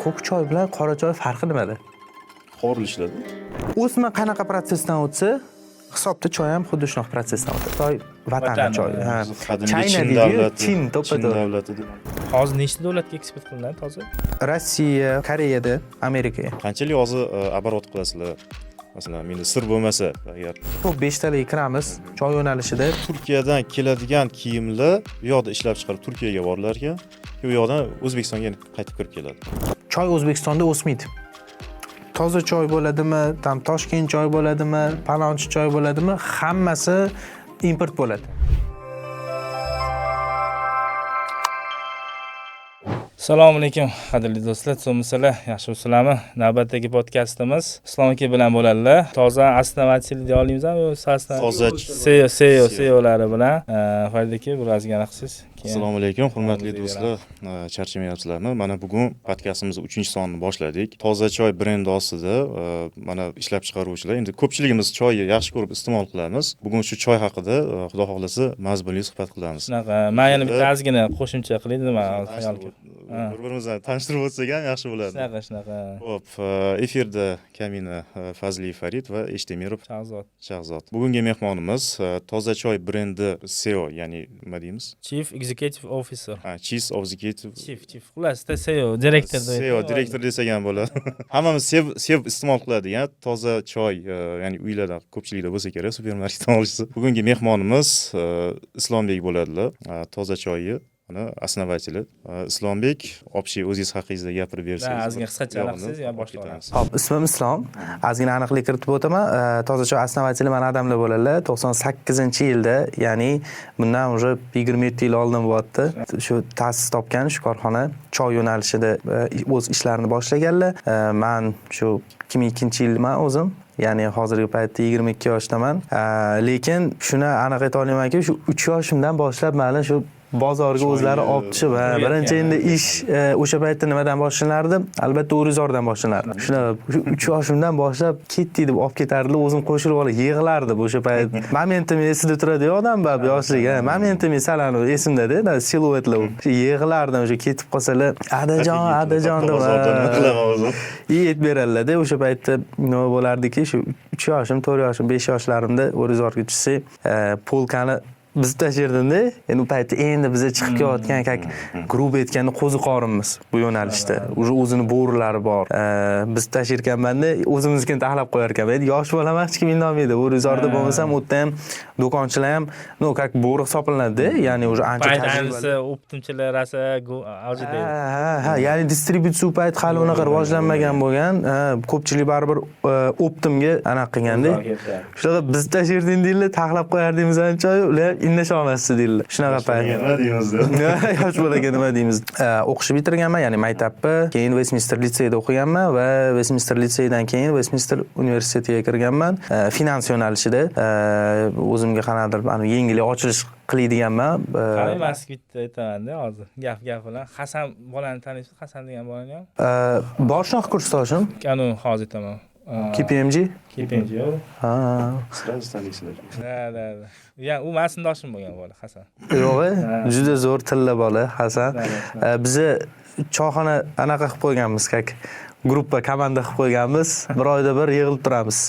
ko'k choy bilan qora choy farqi nimada? Qovurilishadi. O'sma qanaqa protsessdan o'tsa, hisobda choy ham xuddi shunaqa protsessdan o'tadi. Choy vatan choy. Qadimgi China Chin deydi-yu, davlati. Chin Chin to'ppa-to'g'ri. davlati deb. Hozir nechta davlatga eksport qilinadi hozir? Rossiya, Koreyada, Amerikaga. Qanchalik hozir оборот qilasizlar? Masalan, menda sir bo'lmasa, agar Top 5 taga kiramiz choy yo'nalishida. Turkiyadan keladigan kiyimlar bu yoqda ishlab chiqarib Turkiyaga borilar ekan, u yoqdan O'zbekistonga qaytib kirib keladi. Choy O'zbekistonda o'smaydi. Toza choy bo'ladimi, tam Toshkent choy bo'ladimi, palonchi choy bo'ladimi, hammasi import bo'ladi. Assalomu alaykum qadrli do'stlar, so'misizlar, yaxshi bo'lsizlarmi? Navbatdagi podkastimiz Islom aka bilan bo'ladilar. Toza основатель deya olamizmi? Toza SEOlari bilan Farid aka birozgina qilsiz. Assalomu alaykum, hurmatli do'stlar. Charchamayapsizlarmi? Mana bugun podkastimizni 3-sonni boshladik. Toza choy brendi ostida mana ishlab chiqaruvchilar. Endi ko'pchiligimiz choyni yaxshi ko'rib iste'mol qilamiz. Bugun shu choy haqida Xudo xohlasa mazmunli suhbat qilamiz. Shunaqa, men yana bitta ozgina qo'shimcha qilay dedim, xayol qildim. Bir-birimizni tanishtirib o'tsak ham yaxshi bo'ladi. Shunaqa. Xo'p, efirda Kamina Fazli Farid va Eshtemirov Shahzod. Bugungi mehmonimiz Toza choy brendi CEO, ya'ni nima deymiz? Chief Executive Officer. Chief Executive. Chief. Xullas, CEO, direktor deydi. CEO, direktor desak ham bo'ladi. Hammamiz sev iste'mol qiladigan toza choy, ya'ni uylarda ko'pchilikda bo'lsa kerak, supermarketdan olishsa. Bugungi mehmonimiz Islombek bo'ladilar. Toza choyi основатели. Islombek, общий o'zingiz haqingizda gapirib bersangiz. Ozgina qisqacha aniqsiz yo boshlaymiz. Hop, ismim Islom. Ozgina aniqlik kiritib o'taman. Toza choy основатели mana odamlar bo'ladilar. 98-yilda, ya'ni bundan уже 27 yil oldin bo'lyapti. Shu ta'sis topgan shu korxona choy yo'nalishida o'z ishlarini boshlaganlar. Men shu 2002-yilman o'zim. Ya'ni hozirgi paytda 22 yoshdaman. Lekin shuni aniq ayta olamanki, shu 3 yoshimdan boshlab mana shu bozorga o'zlari olib chiqib, birinchi endi ish o'sha paytda nimadan boshlanardi? Albatta o'rizordan boshlanardi. Shuna 3 yoshimdan boshlab ketdi deb olib ketardilar, o'zim qo'shilib olib yig'lardi o'sha payt. Momentim esida turadi odam bab yoshlik, momentim salani esimda-da, siluetlar. Shu yig'lardim, o'sha ketib qolsalar, adajon deb yet beradilar-da. O'sha paytda nima bo'lardiki, shu 3 yoshim, 4 yoshim, 5 yoshlarimda o'rizorga tushsak, polkani biz tashirdim-da. Endi u paytda endi biza chiqib kelayotgan grup aytganda qo'ziqorinmiz bu yo'nalishda. O'zini bo'rilari bor. Biz tashirkanmanda o'zimiznikini taxlab qo'yar ekan. Yosh bolaman, hech kim indolmaydi. O'rizorda bo'lmasam, u yerda ham do'konchilar ham, bo'ri hisoblanadi-da. Ya'ni o'sha ancha tajriba optimchilar rasa avjida. Ya'ni distributsiya payt hali unaqa rivojlanmagan bo'lgan. Ko'pchilik baribir optimga anaqa qilganda. Shunaqa biz tashirding deydilar, taxlab qo'yardingiz ancha, ular indasha olmasdi deydilar. Shunaqa payt. Nima deymiz-da? Yosh bolaga nima deymiz? O'qishni bitirganman, ya'ni maktabni, keyin Westminster litseyda o'qiganman va Westminster litseydan keyin Westminster universitetiga kirganman. Finans yo'nalishida o'zimga qanaqadir yengil ochilish qiladiganman. Qani bitta aytaman-da hozir. Gap bilan Hasan bolani taniysizmi? Hasan degan bolani ham? Bor shunaqa kursdoshim. Qani hozir aytaman. KPMG? KPMG. Sira taniysizlar. Da. Ya, u men sindoshim bo'lgan bola Hasan. Yo'q, juda zo'r tilla bola Hasan. Bizni choyxona anaqa qilib qo'yganmiz, gruppa, komanda qilib qo'yganmiz. Bir oyda bir yig'ilib turamiz.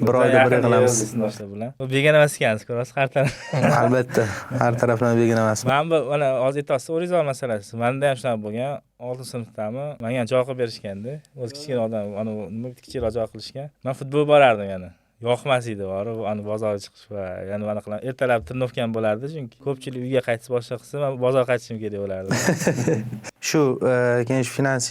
Bir oyda bir yig'ilamiz. Sindoshlar bilan. Bu begona emas ekansiz, ko'rasiz, har taraf. Albatta, har tarafdan begona emas. Men bu mana hozir aytasiz, o'rizor masalasi. Menda ham shunaqa bo'lgan. 6-sinfdami? Menga joy qilib berishganda, o'z kichkina odam, nima kichikroq joy qilishgan. Men futbol borardim yana. Yoqmas edi borib, bozorga chiqish va yana mana qilaman. Ertalab tirnovkan bo'lardi, chunki ko'pchilik uyga qaytish boshqa qilsa, men bozorga qaytishim kerak bo'lardi. Shu keyin finans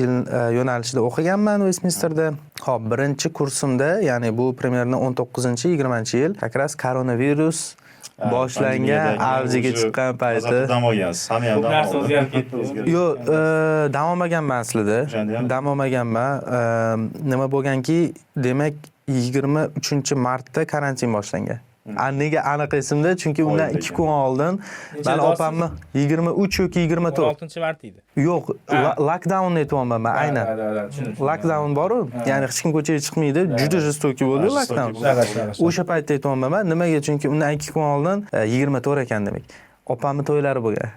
yo'nalishida o'qiganman Westminsterda. Xo'p, birinchi kursimda, ya'ni bu примерно 19-20-yil, как раз koronavirus boshlangan, avjiga chiqqan payti. Dam olgansiz. Hamma ham dam o'zgarib ketdi. Yo'q, dam olmaganman aslida. Dam olmaganman. Nima bo'lganki, demak 23-martda karantin boshlangan. Nega aniq esimda? Chunki undan 2 kun oldin men opamni 23 yoki 24 6-mart edi. Yo'q, lockdown aytmoqman men, aynan. Lockdown bor-ku, ya'ni hech kim ko'chaga chiqmaydi. Juda jistoki bo'ldi lockdown. O'sha paytda aytmoqman men. Nimaga? Chunki undan 2 kun oldin 24 ekan demak. opamni to'ylari bo'lgan.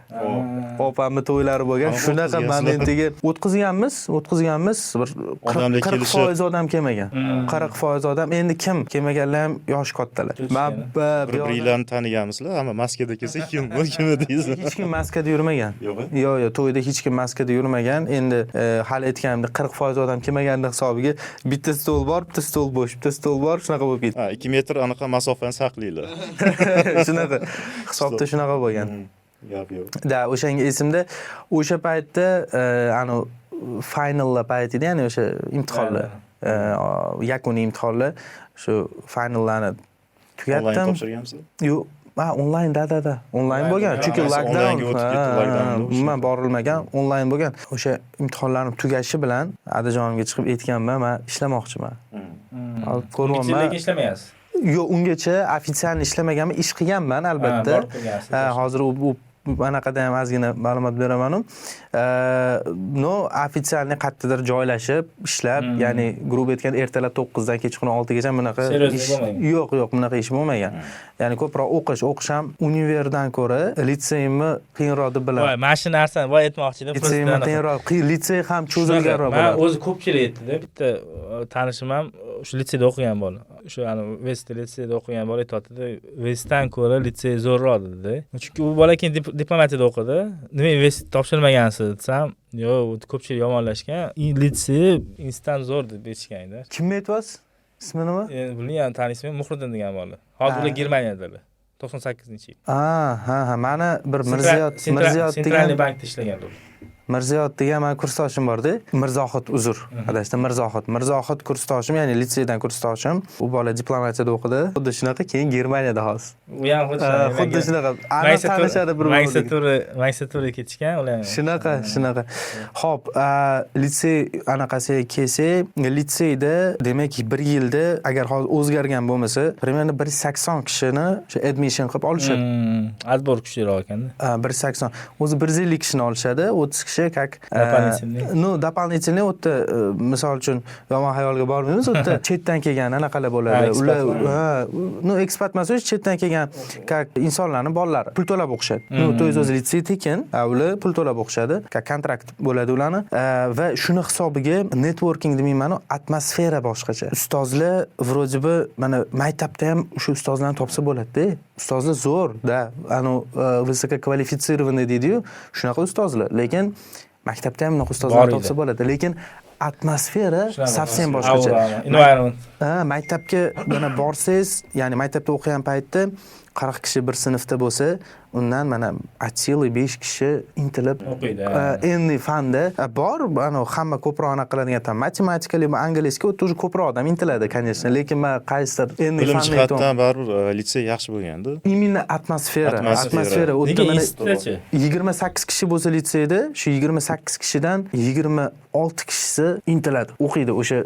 Opamni to'ylari bo'lgan. Qanaqa Shunaqa o'tkazgansizlar? momentiga o'tkazganmiz. Bir Odamlar 40% odam kelmagan. 40% odam. Endi kim kelmaganlar ham yoshi kattalar. Men bir-birlarni taniganmisizlar? Hamma maskada kelsa kim deysiz? hech kim maskada yurmagan. Yo'q. Yo'q, to'yda hech kim maskada yurmagan. Endi hali aytganimdek 40% odam kelmaganda hisobiga bitta stol bor, bitta stol bo'sh, bitta stol bor, shunaqa bo'lib ketdi. 2 metr anaqa masofani saqlaylar. Shunaqa hisobda shunaqa bo'lgan. Gap yo'q. Da, o'shanga esimda o'sha paytda ani finallar payti edi, ya'ni o'sha imtihonlar, yakuniy imtihonlar, shu finallarni Onlayn tugatdim. topshirganmisiz? Yo'q, onlayn da. Onlayn bo'lgan. Chunki onlaynga lockdown o'tib ketdi, lockdown. umuman borilmagan, onlayn bo'lgan. O'sha imtihonlarning tugashi bilan adajonimga chiqib aytganman, men ishlamoqchiman. Ko'ryapman. Lekin ishlamayapsiz. Yo'q, ungacha ofitsial ishlamaganman, ish qilganman albatta. borib qilgansiz. Hozir u anaqada ham ozgina ma'lumot beraman. No, ofitsialni qayerdadir joylashib, ishlab, ya'ni grup aytgan ertalab 9 dan kechqurun 6 gacha bunaqa Seriozlik ish. bo'lmagan. Yo'q, bunaqa ish bo'lmagan. Ya'ni ko'proq o'qish ham universitetdan ko'ra litseyimni qiyinroq deb Voy, bilaman. mana shu narsani voy aytmoqchi edim. Litseyimni qiyinroq, litsey ham cho'zilganroq Men bo'ladi. o'zi ko'pchilik aytdi-da, bitta tanishim ham shu litseyda o'qigan bola. Shu West litseyda o'qigan bola aytdi, Westdan ko'ra litsey zo'rroq dedi. Chunki u bola keyin diplomatiyada o'qidi. Nima West topshirmagansiz desam, yo'q, ko'pchilik yomonlashgan. Litsey instant zo'r deb aytishgan-da. Kimni aytyapsiz? Ismi nima? Bilmayman, tanishlarim Muhriddin degan bola. Hozir ular Germaniyadalar. 98-yil. Ha, mana bir Mirziyot Central degan bankda ishlaganlar. Mirziyot degan men kursdoshim bor-da. Mirzohid, uzr. Adashdim, Mirzohid kursdoshim, ya'ni litseydan kursdoshim. U bola diplomatiyada o'qidi. Xuddi shunaqa keyin Germaniyada hozir. U ham Xuddi shunaqa. Aniq tanishadi bir Magistratura ketishgan ular. Shunaqa. Xo'p, litsey anaqasiga kelsak, litseyda demak 1 yilda agar hozir o'zgargan bo'lmasa, примерно 180 kishini o'sha admission qilib olishadi. Отбор kuchliroq ekanda. 180. O'zi 150 kishini olishadi, 30 kishi как дополнительный o'tda misol uchun yomon xayolga bormaymiz, o'tda chetdan kelgan anaqalar bo'ladi. Ular ekspat emas, chetdan kelgan как insonlarning bolalari pul to'lab o'qishadi. o'zi litsey tekin, ular pul to'lab o'qishadi, как kontrakt bo'ladi ularni va shuni hisobiga networking demayman, atmosfera boshqacha. Ustozlar вроде бы mana maktabda ham shu ustozlarni topsa bo'ladi-da. Ustozlar zo'r, da, высококвалифицированный deydi-yu, shunaqa ustozlar. Lekin maktabda ham bunaqa ustozlar topsa bo'ladi. Lekin atmosfera совсем boshqacha. Environment. Maktabga mana borsangiz, ya'ni maktabda o'qigan paytda 40 kishi bir sinfda bo'lsa, undan mana atchili 5 kishi intilib o'qiydi. Endi fanda bor, ana hamma ko'proq anaqa qiladigan tam matematikali, angliyskiga o'tda уже ko'proq odam intiladi, конечно, lekin men qaysidir endi Bilim fanni jihatdan baribir litsey yaxshi bo'lganda. Именно atmosfera o'tda mana 28 kishi bo'lsa litseyda, shu 28 kishidan 26 kishisi intiladi, o'qiydi. O'sha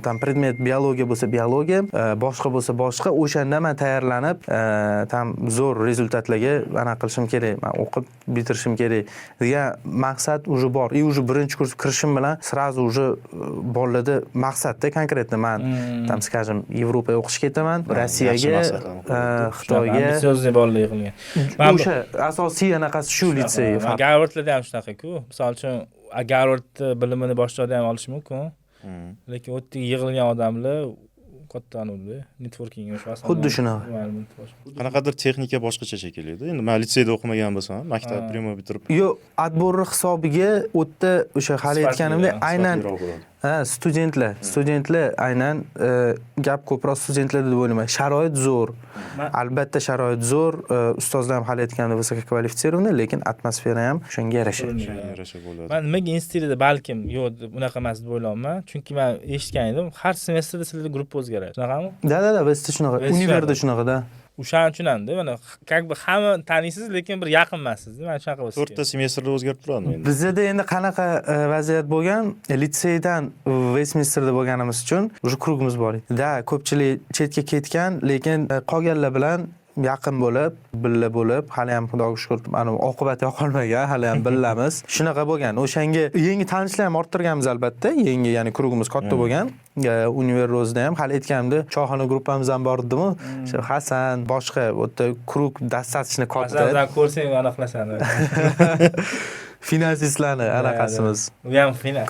tam predmet biologiya bo'lsa biologiya, boshqa bo'lsa boshqa, o'shanda men tayyorlanib, tam zo'r rezultatlarga ana qilishim kerak, men o'qib bitirishim kerak degan maqsad уже bor. И уже birinchi kurs kirishim bilan сразу уже bolalarda maqsadda konkretно men tam skажем Yevropaga o'qishga ketaman, Rossiyaga, Xitoyga. Ambisiozniy bolalar yig'ilgan. O'sha asosiy anaqasi shu litsey. Garvardlarda ham shunaqa-ku. Misol uchun Garvard bilimini boshlarda ham olish mumkin. Lekin u yerga yig'ilgan odamlar katta bo'ldi. Networking yo'q. Xuddi shunaqa. Qanaqadir texnika boshqacha shekilli. Endi men litseyda o'qimagan bo'lsam, maktab primo bitirib. Yo'q, отборni hisobiga o'tda o'sha hali aytganimdek aynan studentlar aynan gap ko'proq studentlarda deb o'ylayman. Sharoit zo'r. Albatta sharoit zo'r, ustozlar ham hali aytganimdek высококвалифицированный, lekin atmosfera ham shunga yarasha bo'ladi. Men nimaga institutda balkim yo'q unaqa emas deb o'ylayman. Chunki men eshitgan edim, har semestrda sizlarda gruppa o'zgaradi. Shunaqami? Da, bizda shunaqa, universitetda shunaqa-da. O'shaning uchunanda mana как бы hamma taniysiz, lekin bir yaqin emassiz. Mana shunaqa bo'lsa. 4 ta semestrda o'zgarib turadimi endi? Bizda endi qanaqa vaziyat bo'lgan? Litseydan Westminsterda bo'lganimiz uchun уже krugimiz bor edi. Da, ko'pchilik chetga ketgan, lekin qolganlar bilan yaqin bo'lib, billa bo'lib, hali ham xudoga shukr, mana oqibati yo'qolmagan, hali ham billamiz. Shunaqa bo'lgan. O'shanga yangi tanishlar ham orttirganmiz albatta. Yangi, ya'ni krugimiz katta bo'lgan. Univers Rose'da ham hali aytganimda, choyxona gruppamiz ham bor edimi? O'sha Hasan, boshqa u yerda krug достаточно katta. Hasandan ko'rsang aniqlasan. Finansistlarni anaqasimiz. U ham finans.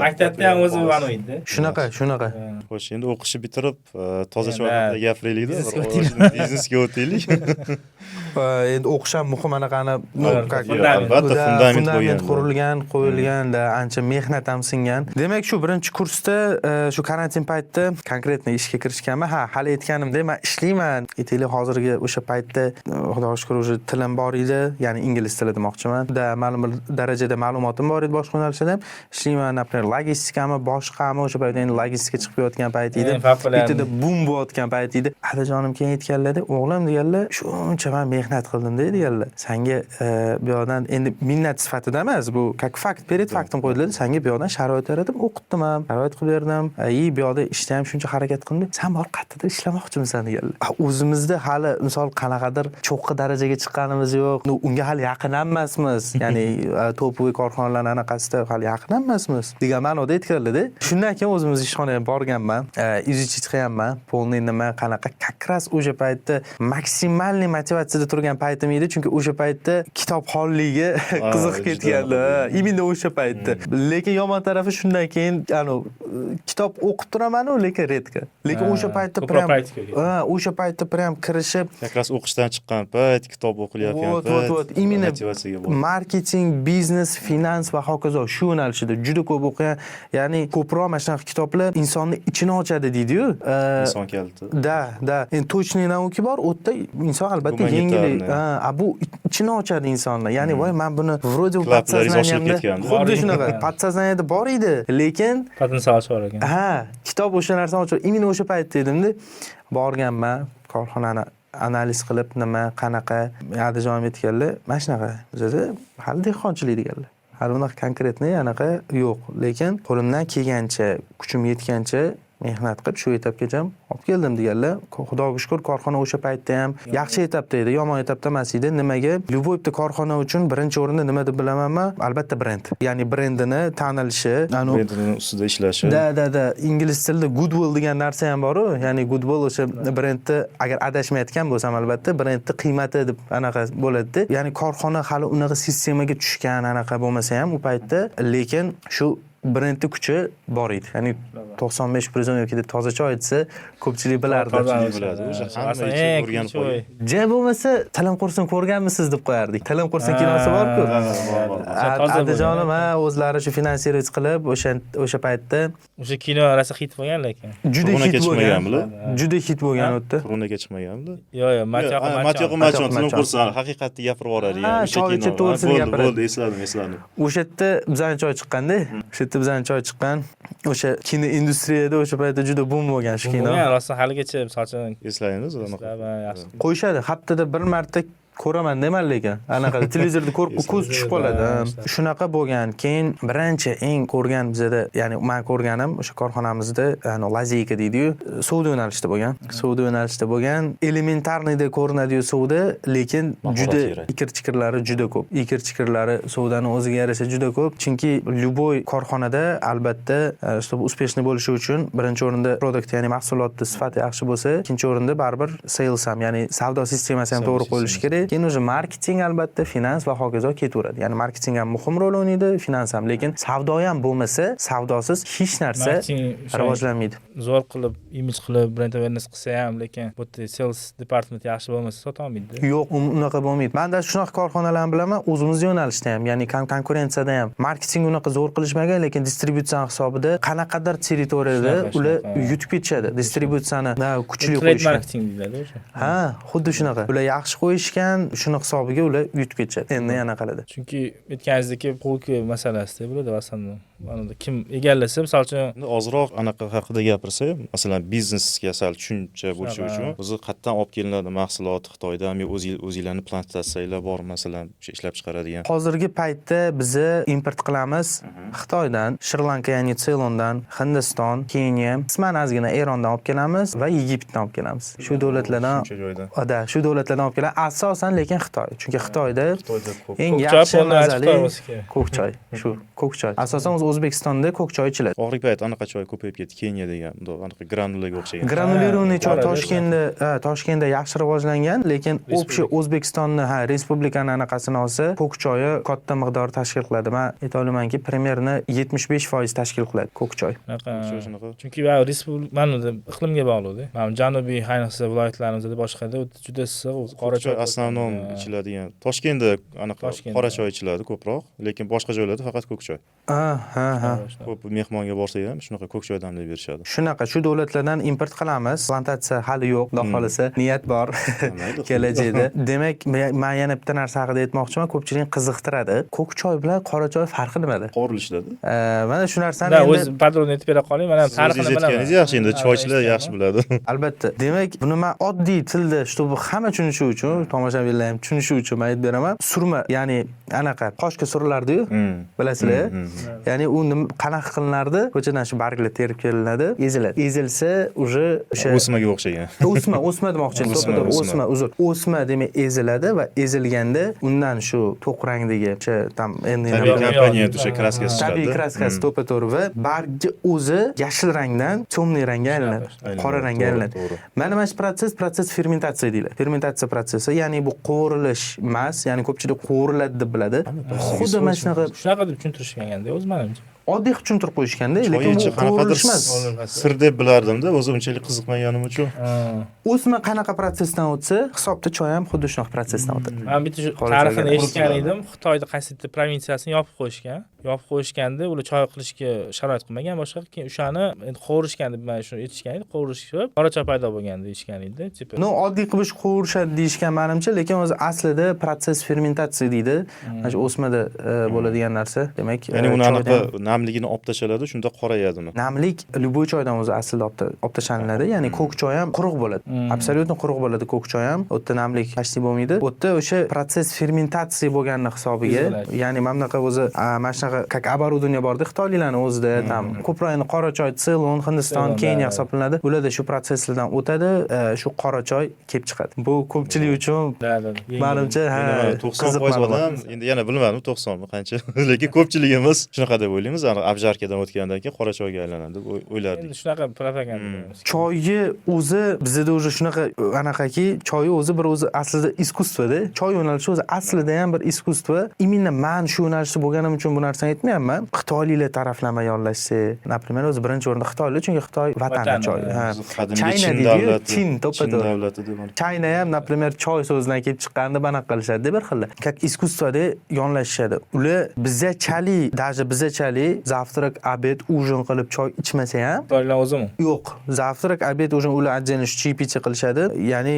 Maktabda ham o'zi o'ydi. Shunaqa. Xo'sh, endi o'qishni bitirib, toza choy haqida gapiraylik-da. Biznesga o'taylik. Endi o'qish ham muhim anaqani, albatta fundament qo'yilgan, ancha mehnat ham singan. Demak, shu birinchi kursda shu karantin paytida konkretniy ishga kirishganman. Hali aytganimdek, men ishlayman. Aytaylik, hozirgi o'sha paytda xudoga shukr o'sha tilim bor edi, ya'ni ingliz tili demoqchiman. Ma'lum bir darajada ma'lumotim bor edi boshqa yo'nalishda ham. Ishlayman, napример, logistikami, boshqami o'sha paytda endi logistika chiqib yotgan payt edi. Bitta bum bo'layotgan payt edi. Adajonim keyin aytganlar-da, o'g'lim deganlar, shuncha men mehnat qildim deganlar. Senga bu yoqdan endi minnat sifatida emas, bu как fakt, перед faktim qo'ydilar. Senga bu yoqdan sharoit yaratib o'qitdim ham, sharoit qilib berdim. Bu yoqda ishda ham shuncha harakat qildim. Sen bor qayerdadir ishlamoqchimisan deganlar. O'zimizda hali misol qanaqadir cho'qqi darajaga chiqqanimiz yo'q. Unga hali yaqin emasmiz. Ya'ni to'poy korxonalar anaqasida hali yaqin emasmiz degan ma'noda aytganlar-da. Shundan keyin o'zimiz ishxonaga borganman, izchit qilganman. Polniy nima qanaqa как раз o'sha paytda maksimalniy motivatsiyada turgan paytim edi, chunki o'sha paytda kitob xonligi qiziqib ketgandi. Imенно o'sha paytda. Lekin yomon tarafi shundan keyin kitob o'qib turaman-ku, lekin redka. Lekin o'sha paytda o'sha paytda prям kirishib, как раз o'qishdan chiqqan payt, kitob o'qilayotgan payt. Именно motivatsiyaga bo'ldi. Marketing, biznes, finans va hokazo shu yo'nalishida juda ko'p o'qigan, ya'ni ko'proq mana shunaqa kitoblar insonni ichini ochadi deydi-yu. Inson kaliti. Da. Endi точный nauki bor, u yerda inson albatta yengillik. Bu ichini ochadi insonni. Ya'ni voy men buni вроде подсознанiyamda xuddi shunaqa подсознанiyada bor edi, lekin potensial bor ekan. Kitob o'sha narsani ochadi. Именно o'sha paytda edimda borganman, korxonani analiz qilib, nima, qanaqa, adajonim aytganlar, mana shunaqa. Bizda hali dehqonchilik deganlar. Hali unaqa konkretniy anaqa yo'q, lekin qo'limdan kelgancha, kuchim yetgancha mehnat qilib shu etapgacha olib keldim deganlar. Xudoga shukr, korxona o'sha paytda ham yaxshi etapda edi, yomon etapda emas edi. Nimaga? Любой bitta korxona uchun birinchi o'rinda nima deb bilamanmi? Albatta brend. Ya'ni brendini tanilishi, brendini ustida ishlashi. Da. Ingliz tilida goodwill degan narsa ham bor-ku. Ya'ni goodwill o'sha brendni, agar adashmayotgan bo'lsam albatta, brendni qiymati deb anaqa bo'ladi. Ya'ni korxona hali unaqa sistemaga tushgan anaqa bo'lmasa ham u paytda, lekin shu brendni kuchi bor edi. Ya'ni 95% yoki toza choy desa ko'pchilik bilardi. O'sha hamma ichib o'rganib qolgan. Ja bo'lmasa tilim qursin ko'rganmisiz deb qo'yardik. Tilim qursin kinosi bor-ku. Adajonim o'zlari shu finansировать qilib o'sha paytda o'sha kino rosa hit bo'lgan lekin. Juda hit bo'lgan. Juda hit bo'lgan u yerda. Koronaga chiqmaganmi? Yo'q, Matyoq tilim qursin haqiqatni gapirib yuboradi. Choy ichib to'g'risini gapiradi. Bo'ldi, esladim. O'sha yerda bizani choy chiqqanda, o'sha yerda bizani choy chiqqan. O'sha kino industriyada o'sha paytda juda bum bo'lgan shu kino. Rosa haligacha misolchi eslaymiz. yaxshi. Qo'yishadi, haftada bir marta ko'raman deman, lekin anaqa televizorda ko'rib ko'z tushib qoladi. Shunaqa bo'lgan. Keyin birinchi eng ko'rgan bizda, ya'ni men ko'rganim o'sha korxonamizda, lazeyka deydi-yu, savdo yo'nalishida bo'lgan. Savdo yo'nalishida bo'lgan. Elementarniyda ko'rinadi-yu savdo, lekin juda ikir-chikirlari juda ko'p. Ikir-chikirlari savdani o'ziga yarasha juda ko'p. Chunki любой korxonada albatta, чтобы успешный bo'lishi uchun birinchi o'rinda produkt, ya'ni mahsulotning sifati yaxshi bo'lsa, ikkinchi o'rinda baribir sales ham, ya'ni savdo sistemasi ham to'g'ri qo'yilishi kerak. Keyin o'sha marketing albatta, finans va hokazo ketaveradi. Ya'ni marketing ham muhim rol o'ynaydi, finans ham, lekin savdo ham bo'lmasa, savdosiz hech narsa rivojlanmaydi. Zo'r qilib, imij qilib, brend awareness qilsa ham, lekin bu sales department yaxshi bo'lmasa sota olmaydi. Yo'q, unaqa bo'lmaydi. Menda shunaqa korxonalarni bilaman, o'zimiz yo'nalishda ham, ya'ni konkurensiyada ham marketing unaqa zo'r qilishmagan, lekin distributsiya hisobida qanaqadir territoriyada ular yutib ketishadi. Distributsiyani kuchli qo'yishgan. Marketing deyiladi o'sha. Xuddi shunaqa. Ular yaxshi qo'yishgan, shuni hisobiga ular yutib ketishadi. Endi yana qiladi. Chunki aytganingizdek, polka masalasida bo'ladi aslida. Mana kim egallasa, misol uchun ozroq anaqa haqida gapirsa, masalan, biznesga sal tushuncha bo'lishi uchun o'zi qayerdan olib kelinadi mahsulot? Xitoydan o'zingizlarning plantatsiyalar bor, masalan, o'sha ishlab chiqaradigan. Hozirgi paytda biz import qilamiz. Xitoydan, Shri-Lanka, ya'ni Ceylondan, Hindiston, Keniya, qisman ozgina Erondan olib kelamiz va Egiptdan olib kelamiz. Shu davlatlardan Shuncha joydan. shu davlatlardan olib kelamiz. Asosan lekin Xitoy. Chunki Xitoyda ko'p. eng Ko'k choy yaxshi polni achib mazali qo'yib olsa kerak. ko'k choy. Shu ko'k choy. Asosan O'zbekistonda ko'k choy ichiladi. Oxirgi payt anaqa choy ko'payib ketdi. Keniya degan, anaqa granulaga o'xshagan. Granulirованный choy bor edi. Toshkentda yaxshi rivojlangan, lekin общий O'zbekistonni, respublikani anaqasini olsa, ko'k choyi katta miqdor tashkil qiladi. Men aytolamanki, примерно 75% tashkil qiladi ko'k choy. Shunaqa. Chunki va mana iqlimga bog'liq-da. Mana janubiy ayniqsa viloyatlarimizda boshqada juda issiq, qora choy asnonom ichiladigan. Toshkentda anaqa Toshkentda. qora choy ichiladi ko'proq, lekin boshqa joylarda faqat ko'k choy. Ha. Ko'p mehmonga borsak ham shunaqa ko'k choy damlab berishadi. Shunaqa shu davlatlardan import qilamiz. Plantatsiya hali yo'q, xudo xolisa, niyat bor Mayli. kelajakda. Demak, men yana bitta narsa haqida aytmoqchiman, ko'pchilik qiziqtiradi. Ko'k choy bilan qora choy farqi nimada? Qovurilishadi. Mana shu narsani Da o'z endi padronni aytib bera qoling, mana farqini bilaman. Aytganingiz yaxshi, endi choychilar yaxshi biladi. albatta. Demak, buni men oddiy tilda, чтобы hamma tushunishi uchun, tomoshabinlar ham tushunishi uchun men aytib beraman. Surma, ya'ni anaqa qoshga surilardi-yu, bilasizlar? Ya'ni u qanaqa qilinardi? Ko'chadan shu barglar terib kelinadi, eziladi. Ezilsa, уже o'sha O'smaga o'xshagan. o'sma demoqchi. O'sma demak eziladi va ezilganda undan shu to'q rangdagi o'sha tam endi Tabiiy komponent o'sha kraskasi chiqadi. tabiiy kraskasi to'pa-to'g'ri va bargi o'zi yashil rangdan temniy rangga aylanadi, qora rangga aylanadi. To'g'ri. Mana shu proses fermentatsiya deyiladi. Fermentatsiya prosesi, ya'ni bu qovurilish emas, ya'ni ko'pchilik qovuriladi deb biladi. Xuddi mana Shunaqa deb tushuntirishganda o'z manimcha. oddiy qilib tushuntirib qo'yishganda, lekin Choyinchi bu qanaqadir qovurilish emas. sir deb bilardim-da, o'zi unchalik qiziqmaganim uchun. O'sma qanaqa prosesdan o'tsa, hisobda choy ham xuddi shunaqa prosesdan o'tadi. Men bitta shu tarixini eshitgan edim. Xitoyda qaysidir provinsiyasini yopib qo'yishgan. Yopib qo'yishganda ular choy qilishga sharoit qilmagan, boshqa keyin o'shani endi qovurishgan deb men shuni aytishgan edi. Qovurishib, qora choy paydo bo'lgan deyishgan edi. Tipi. No, oddiy qilib qovurishadi deyishgan menimcha, lekin o'zi aslida proses fermentatsiya deydi. Mana shu o'smada bo'ladigan narsa. Demak, Ya'ni uni choydan- anaqa namligini olib tashladi, shunda qorayadimi? namlik любой choydan o'zi aslida olib tashlanadi. Ya'ni ko'k choy ham quruq bo'ladi. Absolyutno quruq bo'ladi ko'k choy ham. U yerda namlik hech bo'lmaydi. U yerda o'sha proses fermentatsiya bo'lgani hisobiga, ya'ni mana bunaqa o'zi mana shunaqa как оборудование borda Xitoyliklarni o'zida tam ko'proq endi qora choy Ceylon, Hindiston, Keniya hisoblanadi. Ularda shu proseslardan o'tadi, shu qora choy kelib chiqadi. Bu ko'pchilik uchun menimcha qiziq 90% odam, endi yana bilmadim 90 mi qancha, lekin ko'pchiligimiz shunaqa deb o'ylaymiz. Abjarkadan o'tgandan keyin qora choyga aylanadi deb o'ylardik. Endi shunaqa propaganda. choyni o'zi bizda уже shunaqa anaqaki, choyni o'zi bir o'zi aslida iskustvoda. Choy yo'nalishi o'zi aslida ham bir iskustvo. Imенно men shu yo'nalishda bo'lganim uchun bu narsani aytmayapman. Xitoyliklar taraflama yollashsa, например, o'zi birinchi o'rinda Xitoylar, chunki Xitoy vatani choy. Qadimgi China Chin deydi, davlati. Chin to'ppa-to'g'ri. davlati deb. China ham, например, choy so'zidan kelib chiqqanda banaqa qilishadi, bir xil. Как искусствоda yonlashishadi. Ular даже bizachalik завтрак, обед, ужин qilib choy ichmasa ham Xitoylar o'zimi? yo'q. Завтрак, обед, ужин ular отдельно чай-picha qilishadi. Ya'ni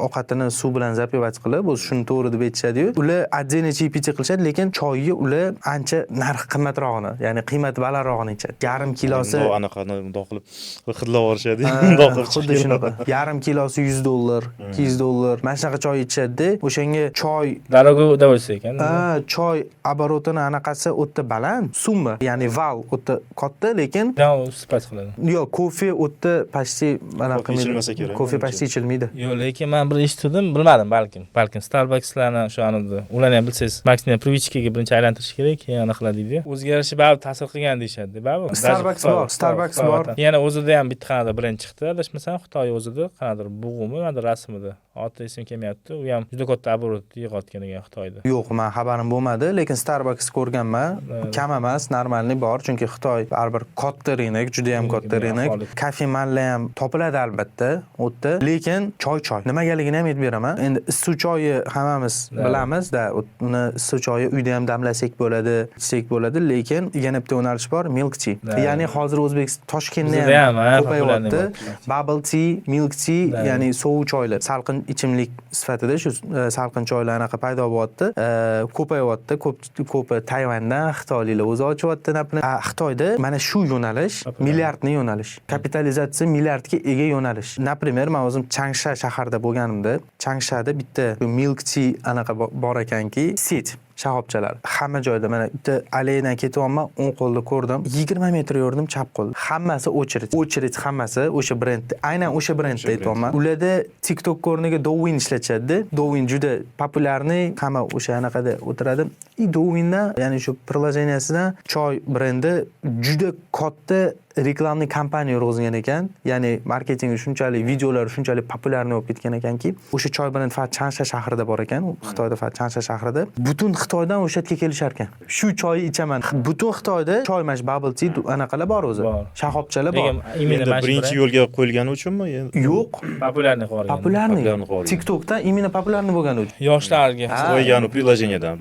ovqatini suv bilan zapivать qilib, o'zi shuni to'g'ri deb aytishadi-yu. Ular отдельно чай-picha qilishadi, lekin choyga ular ancha narx qimmatrog'ini, ya'ni qiymati balandrog'ini ichadi. Yarim kilosi Anaqani mundoq qilib hidlab yuborishadi. Mundoq qilib xuddi shunaqa. Yarim kilosi $100, $200. Mana shunaqa choy ichadi. O'shanga choy Darago bo'lsa ekan. choy оборотini anaqasi o'tda baland, summa, ya'ni val o'tda katta, lekin Sipat qiladi. yo'q, kofe o'tda почти anaqa ichilmasa kerak. Kofe почти ichilmaydi. Yo'q, lekin men bir eshitdim, bilmadim balkim. Starbucks'larni shu anida, ularni ham bilsangiz, maksimum privichkaga birinchi aylantirish kerak, keyin anaqa qiladi deydi. O'zgarishi baribir ta'sir qilgan deyshadi, baribir. Starbucks bor. Yana o'zida ham bitta qanada brend chiqdi, adashmasam Xitoy o'zida qanadir bug'umi, yoki rasmida. Oti esim kelmayapti. U ham juda katta оборот yig'otgan ekan Xitoyda. Yo'q, men xabarim bo'lmadi, lekin Starbucks ko'rganman. Kam emas, normalniy bor, chunki Xitoy baribir katta rynok, juda ham katta rynok. Kafemanlar ham topiladi albatta, u yerda. Lekin choy. Nimagaligini ham aytib beraman. Endi issiq choyni hammamiz bilamiz-da, uni issiq choyni uyda ham damlasak bo'ladi, ichsak bo'ladi, lekin yana bitta yo'nalish bor, milk tea. Ya'ni hozir O'zbekiston Toshkentda ham ko'payyapti. Bubble tea, milk tea, ya'ni sovuq choylar, salqin ichimlik sifatida shu salqin choylar anaqa paydo bo'lyapti. Ko'payyapti, ko'pi Tayvandan Xitoyliklar o'zi ochyapti. Xitoyda mana shu yo'nalish milliardni yo'nalish. Kapitalizatsiya milliardga ega yo'nalish. Например, men o'zim Changsha shaharda bo'lganimda, Changshada bitta milk tea anaqa bor ekanki, set. shoxobchalar hamma joyda. Mana bitta aleydan ketyapman, o'ng qo'lda ko'rdim. 20 metr yurdim chap qo'lda. Hammasi очередь hammasi o'sha brend. Aynan o'sha brendda aytyapman. Ularda TikTok o'rniga Douyin ishlatishadi. Douyin juda populyarniy, hamma o'sha anaqada o'tiradi. Douyindan, ya'ni shu приложениесidan choy brendi juda katta reklamni kompaniya yurg'izgan ekan. Ya'ni marketingi shunchalik, videolar shunchalik populyarniy bo'lib ketgan ekanki, o'sha choy brendi faqat Changsha shahrida bor ekan. Xitoyda faqat Changsha shahrida. Butun Xitoydan o'sha yerga kelishar ekan. Shu choyni ichaman. Butun Xitoyda choy mash bubble tea anaqalar bor o'zi. Shoxobchalar bor. Endi birinchi yo'lga qo'yilgani uchunmi? Yo'q, populyarniy qilib olgan. populyarniy. TikTokda imенно populyarniy bo'lgani uchun. Yoshlarga. Qo'ygan приложениеdan.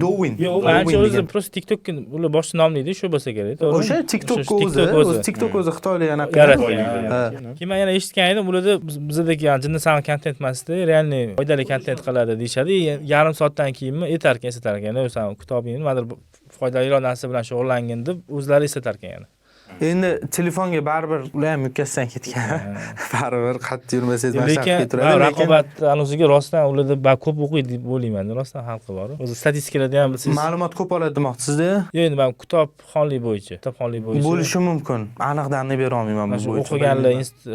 Douyin. Yo'q, manimcha o'zi просто TikTok ular boshqa nomlaydi, shu bo'lsa kerak. O'sha TikTok o'zi, TikTok o'zi Xitoylik anaqa yaratgan. Keyin men yana eshitgan edim, ularda bizdagi jinnsan kontent emasda, realniy foydali kontent qiladi deyshadi. Yarim soatdan keyinmi etarkan, eslatar ekan. O'sha kitobingni nimadir foydali narsa bilan shug'ullangin deb o'zlari eslatar ekan yana. Endi telefonga baribir ular ham mukkasidan ketgan. Baribir qattiq yurmasangiz mashaq keturadi. Lekin raqobat anusiga rostdan ularda ko'p o'qiydi deb o'ylayman. Rostdan xalqi bor. O'zi statistikalarda ham bilsangiz ma'lumot ko'p oladi demoqchisizda? Yo'q, endi men kitobxonlik bo'yicha bo'lishi mumkin. Aniqdan bera olmayman bu bo'yicha. O'qiganlar,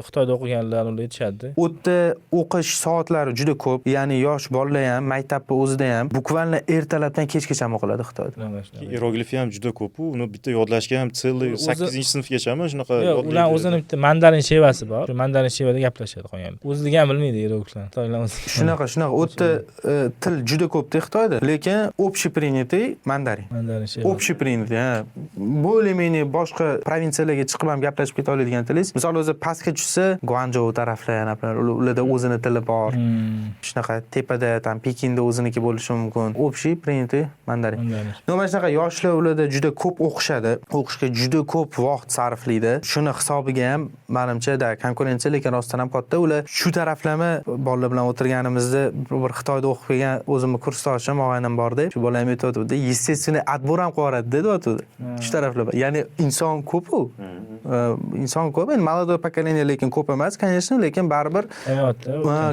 Xitoyda o'qiganlar ular aytishadi. U yerda o'qish soatlari juda ko'p. Ya'ni yosh bolalar ham, maktabda o'zida ham bukvalni ertalabdan kechgacha o'qiladi Xitoyda. Hieroglifi ham juda ko'p-ku. Uni bitta yodlashga ham целый 8-sinfgachami shunaqa yodlaydi. Ular o'zini bitta mandarin shevasi bor. Shu mandarin shevada gaplashadi qolgan. O'zligi ham bilmaydi hierogliflarni. Xitoylar o'zi. Shunaqa. U yerda til juda ko'pda Xitoyda, lekin общепринятый mandarin. Mandarin sheva. Общепринятый, ha. Более-менее boshqa provinsiyalarga chiqib ham gaplashib keta oladigan tilingiz. Misol o'zi pastga tushsa, Guangzhou taraflar, ularda o'zini tili bor. Shunaqa tepada, tam Pekinda o'ziniki bo'lishi mumkin. Общепринятый mandarin. Nima shunaqa yoshlar ularda juda ko'p o'qishadi. O'qishga juda ko'p vaqt sarflaydi. Shuni hisobiga ham menimcha konkurensiya lekin rostdan ham katta. Ular shu taraflama bolalar bilan o'tirganimizda bir Xitoyda o'qib kelgan o'zimni kursdoshim og'aynim bordi. Shu bola ham aytadi, естественно, отбор ham qilardi dedi o'tdi. Shu taraflar. Ya'ni inson ko'p-ku. Inson ko'p, endi молодое поколение lekin ko'p emas, конечно, lekin baribir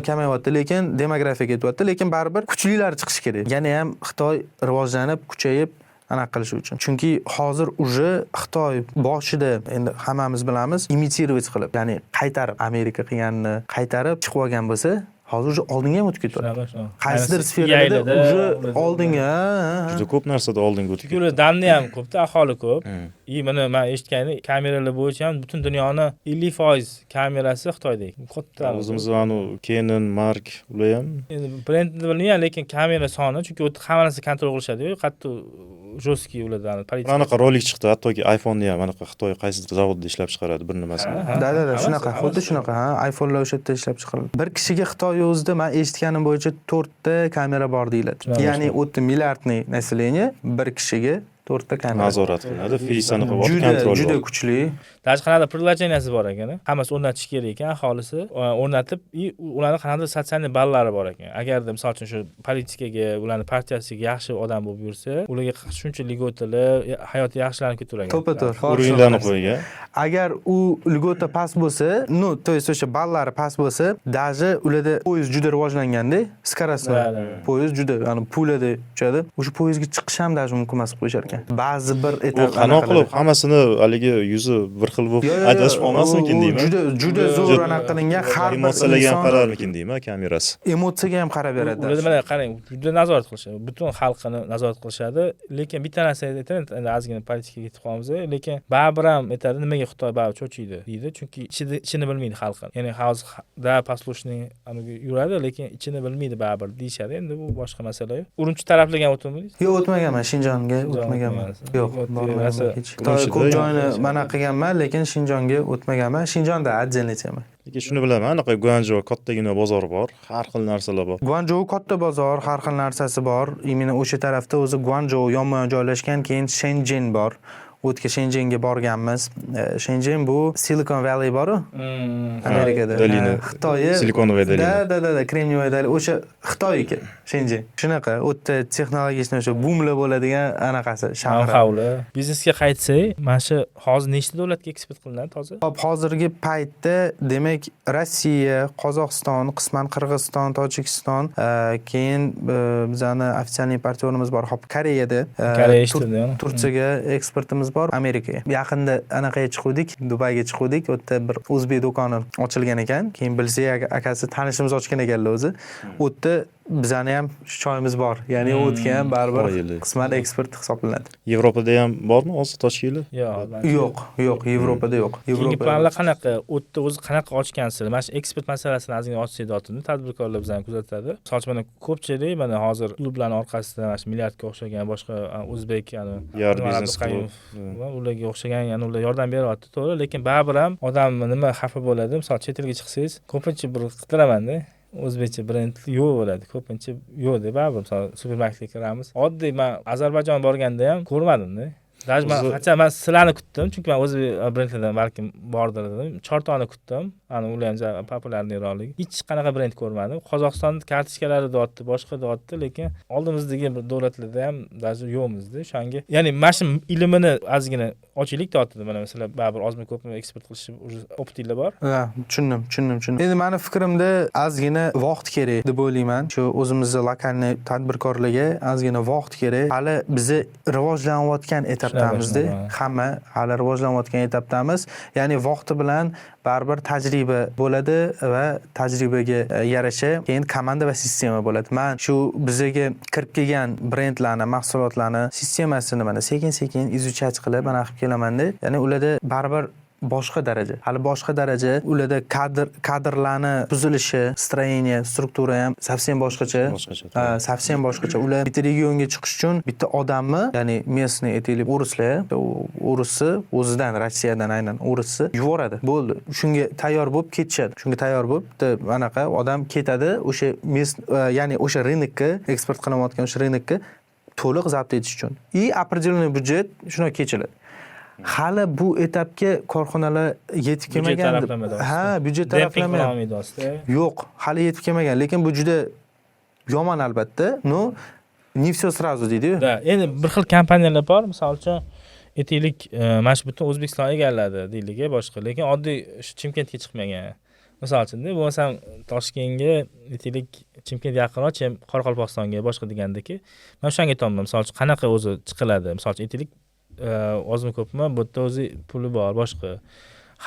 kamayapti, lekin demografiya ketyapti, lekin baribir kuchlilar chiqishi kerak. Yana ham Xitoy rivojlanib, kuchayib anaqa qilish uchun. Chunki hozir уже Xitoy boshida endi hammamiz bilamiz, imitirovat qilib, ya'ni qaytarib Amerika qilganini qaytarib chiqib olgan bo'lsa, hozir уже oldinga ham o'tib ketyapti. Qaysidir sferada уже oldinga juda ko'p narsada oldinga o'tib ketdi. Ular damni ham ko'pda, aholi ko'p. Mana men eshitganim, kameralar bo'yicha ham butun dunyoni 50% kamerasi Xitoyda. Katta. O'zimiz anu Canon, Mark ular ham. Endi brendni bilmayman, lekin kamera soni, chunki u hamma narsa kontrol qilishadi-ku, qattiq жесткий ulardan politsiya. Anaqa rolik chiqdi, hattoki iPhone-ni ham anaqa Xitoy qaysi zavodda ishlab chiqaradi bir nimasini. Da, shunaqa, xuddi shunaqa, ha, iPhone'lar o'sha yerda ishlab chiqariladi. Bir kishiga Xitoy o'zida men eshitganim bo'yicha 4 ta kamera bor deyiladi. Ya'ni 30 milliardni naселение bir kishiga 4 ta kamera nazorat qilinadi. Face-ni qilib kontrol. Juda kuchli. Даже qanaqa приложениеsi bor ekan. Hammasi o'rnatish kerak ekan, aholisi o'rnatib, ularning qanaqa sotsial ballari bor ekan. Agarda misol uchun shu politikaga, ularning partiyasiga yaxshi odam bo'lib yursa, ularga shuncha ligotalar, hayoti yaxshilanib ketaveradi. To'ppa-to'g'ri. O'rinlarni qo'ygan. Agar u ligota past bo'lsa, то есть o'sha ballari past bo'lsa, даже ularda poyezd juda rivojlanganda, скоростной poyezd juda, ya'ni pulada uchadi. O'sha poyezdga chiqish ham даже mumkin emas qo'yishar ekan. Ba'zi bir etap qanaqa qilib hammasini haligi yuzi bir xil bo'lib ajrashib olmasmikin deyman. Juda zo'r anaqa qilingan, har bir emotsiyalarga ham qararmikin deyman, kamerasi. Emotsiyaga ham qarab beradi. Ular mana qarang, juda nazorat qilishadi. Butun xalqini nazorat qilishadi, lekin bitta narsa aytadi, endi ozgina politikaga ketib qolamiz, lekin baribir ham aytadi, nimaga Xitoy baribir cho'chiydi deydi, chunki ichini bilmaydi xalqi. Ya'ni hozir послушный yuradi, lekin ichini bilmaydi baribir deyshadi. Endi bu boshqa masala. Urumchi taraflagan o'tmadingiz? Yo'q, o'tmaganman, Shinjonga o'tmaganman. Yo'q, bormadim. Xitoy ko'p joyni mana qilganman, lekin Shinjonga o'tmaganman. Shinjonda отдельный tema. Lekin shuni bilaman, anaqa Guangzhou kattagina bozor bor, har xil narsalar bor. Guangzhou katta bozor, har xil narsasi bor. Imенно o'sha tarafda o'zi Guangzhou yonma-yon joylashgan, keyin Shenzhen bor. o'tga Shenzhenga borganmiz. Shenzhen bu Silicon Valley boru Amerikada. Dolina. Xitoyi. Silikonovaya dolina. Da, Kremniy dolina. O'sha Xitoyniki Shenzhen. Shunaqa o'tda texnologik o'sha boomlar bo'ladigan anaqasi shahar. Hovli. Biznesga qaytsak, mana shu hozir nechta davlatga eksport qilinadi hozir? Hozirgi paytda demak Rossiya, Qozog'iston, qisman Qirg'iziston, Tojikiston, keyin bizani ofitsial importyorimiz bor. Hop Koreyada, Koreya eshitdim. Turkiyaga eksportimiz bor, Amerikaga. Yaqinda anaqaga chiqdik, Dubayga chiqdik. U yerda bir o'zbek do'koni ochilgan ekan. Keyin bilsak, akasi tanishimiz ochgan ekanlar o'zi. U yerda bizani ham choyimiz bor. Ya'ni o'tga ham baribir qisman eksport hisoblanadi. Yevropada ham bormi hozir toshkili? Yo'q, Yevropada yo'q. Keyingi planlar qanaqa? O'tda o'zi qanaqa ochgansizlar? Mana shu eksport masalasini ozgina ochsak dotini tadbirkorlar bizani kuzatadi. Soch mana ko'pchilik mana hozir klublarning orqasida mana shu milliardga o'xshagan boshqa o'zbek Yar biznes va ularga o'xshagan yana ular yordam beryapti, to'g'ri, lekin baribir ham odam nima xafa bo'ladi? Misol chet elga chiqsangiz, ko'pincha bir qidiraman-da. O'zbekcha brend yo'q bo'ladi. Ko'pincha yo'q deb baribir misol supermarketga kiramiz. Oddiy men Ozarbayjon borganda ham ko'rmadim-da. Даже men sizlarni kutdim, chunki men o'zbek brendlardan balkim bordir dedim. Chortoni kutdim. Ular ham populyarroqligi. Hech qanaqa brend ko'rmadim. Qozog'iston kartochkalari deyapti, boshqa deyapti, lekin oldimizdagi bir davlatlarda ham даже yo'qmizda. O'shanga, ya'ni mana shu ilmini ozgina ochaylik deyapti. Mana masalan, baribir ozmi ko'pmi eksport qilish optinglar bor. Ha, tushundim. Endi meni fikrimda ozgina vaqt kerak deb o'ylayman. Shu o'zimizning lokalniy tadbirkorlarga ozgina vaqt kerak. Hali bizni rivojlanayotgan etapdamizda. Hamma hali rivojlanayotgan etapdamiz. Ya'ni vaqti bilan baribir tajriba bo'ladi va tajribaga yarasha keyin komanda va sistema bo'ladi. Men shu bizga kirib kelgan brendlarni, mahsulotlarni sistemasini mana sekin-sekin izuchach qilib mana qilib kelaman-da. Ya'ni ularda baribir boshqa daraja. Hali boshqa daraja. Ularda kadrlarni tuzilishi, stroyeniya, struktura ham совсем boshqacha. Совсем boshqacha. Ular bitta regionga chiqish uchun bitta odamni, ya'ni местный aytaylik, o'risni o'zidan, Rossiyadan aynan o'risni yuboradi. Bo'ldi. Shunga tayyor bo'lib ketishadi. Shunga tayyor bo'lib, anaqa odam ketadi, o'sha ya'ni o'sha rynokka, eksport qilinayotgan o'sha rynokka to'liq zabt etish uchun. Определенный byudjet shuna kechiladi. Hali bu etapga korxonalar yetib kelmagan. Byudjet taraflamaydi. Yo'q, hali yetib kelmagan, lekin bu juda yomon albatta. Не все сразу deydi-yu. Da, endi bir xil kompaniyalar bor, misol uchun aytaylik, mana shu butun O'zbekiston egalladi deylik, boshqa, lekin oddiy shu Chimkentga chiqmagan. Misol uchun-da, bu masalan Toshkentga, aytaylik, Chimkent yaqinroq, Qoraqalpog'istonga boshqa degandiki, men o'shanga aytaman, misol uchun qanaqa o'zi chiqiladi, misol uchun aytaylik, ozmi ko'pmi bu yerda o'zi puli bor, boshqa.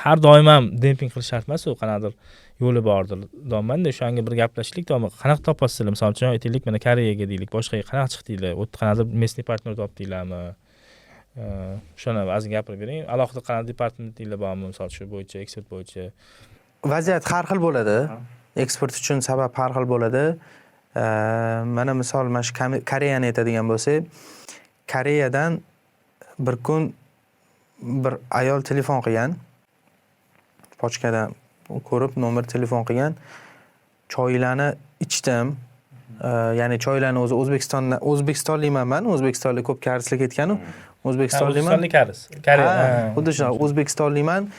Har doim ham demping qilish shart emas, u qanaqadir yo'li bordir. Domanda o'shanga bir gaplashishlik, qanaqa topasizlar? Misol uchun aytaylik, mana Koreyaga deylik, boshqaga qanaqa chiqdinglar? O'tda qanaqadir местный partner topdinglarmi? Shuni ozgina gapirib bering. Alohida qanaqa departamentlar bormi, misol shu bo'yicha, eksport bo'yicha? Vaziyat har xil bo'ladi. Eksport uchun sabab har xil bo'ladi. Mana misol mana shu Koreyani aytadigan bo'lsak, Koreyadan bir kun bir ayol telefon qilgan. Pochtadan ko'rib nomer telefon qilgan. Choylarni ichdim. Ya'ni choylarni o'zi O'zbekistonliman men. O'zbekistonlik ko'p karislik ketgan-u. O'zbekistonliman. O'zbekistonlik karis. Koreya. Xuddi shunaqa O'zbekistonliman.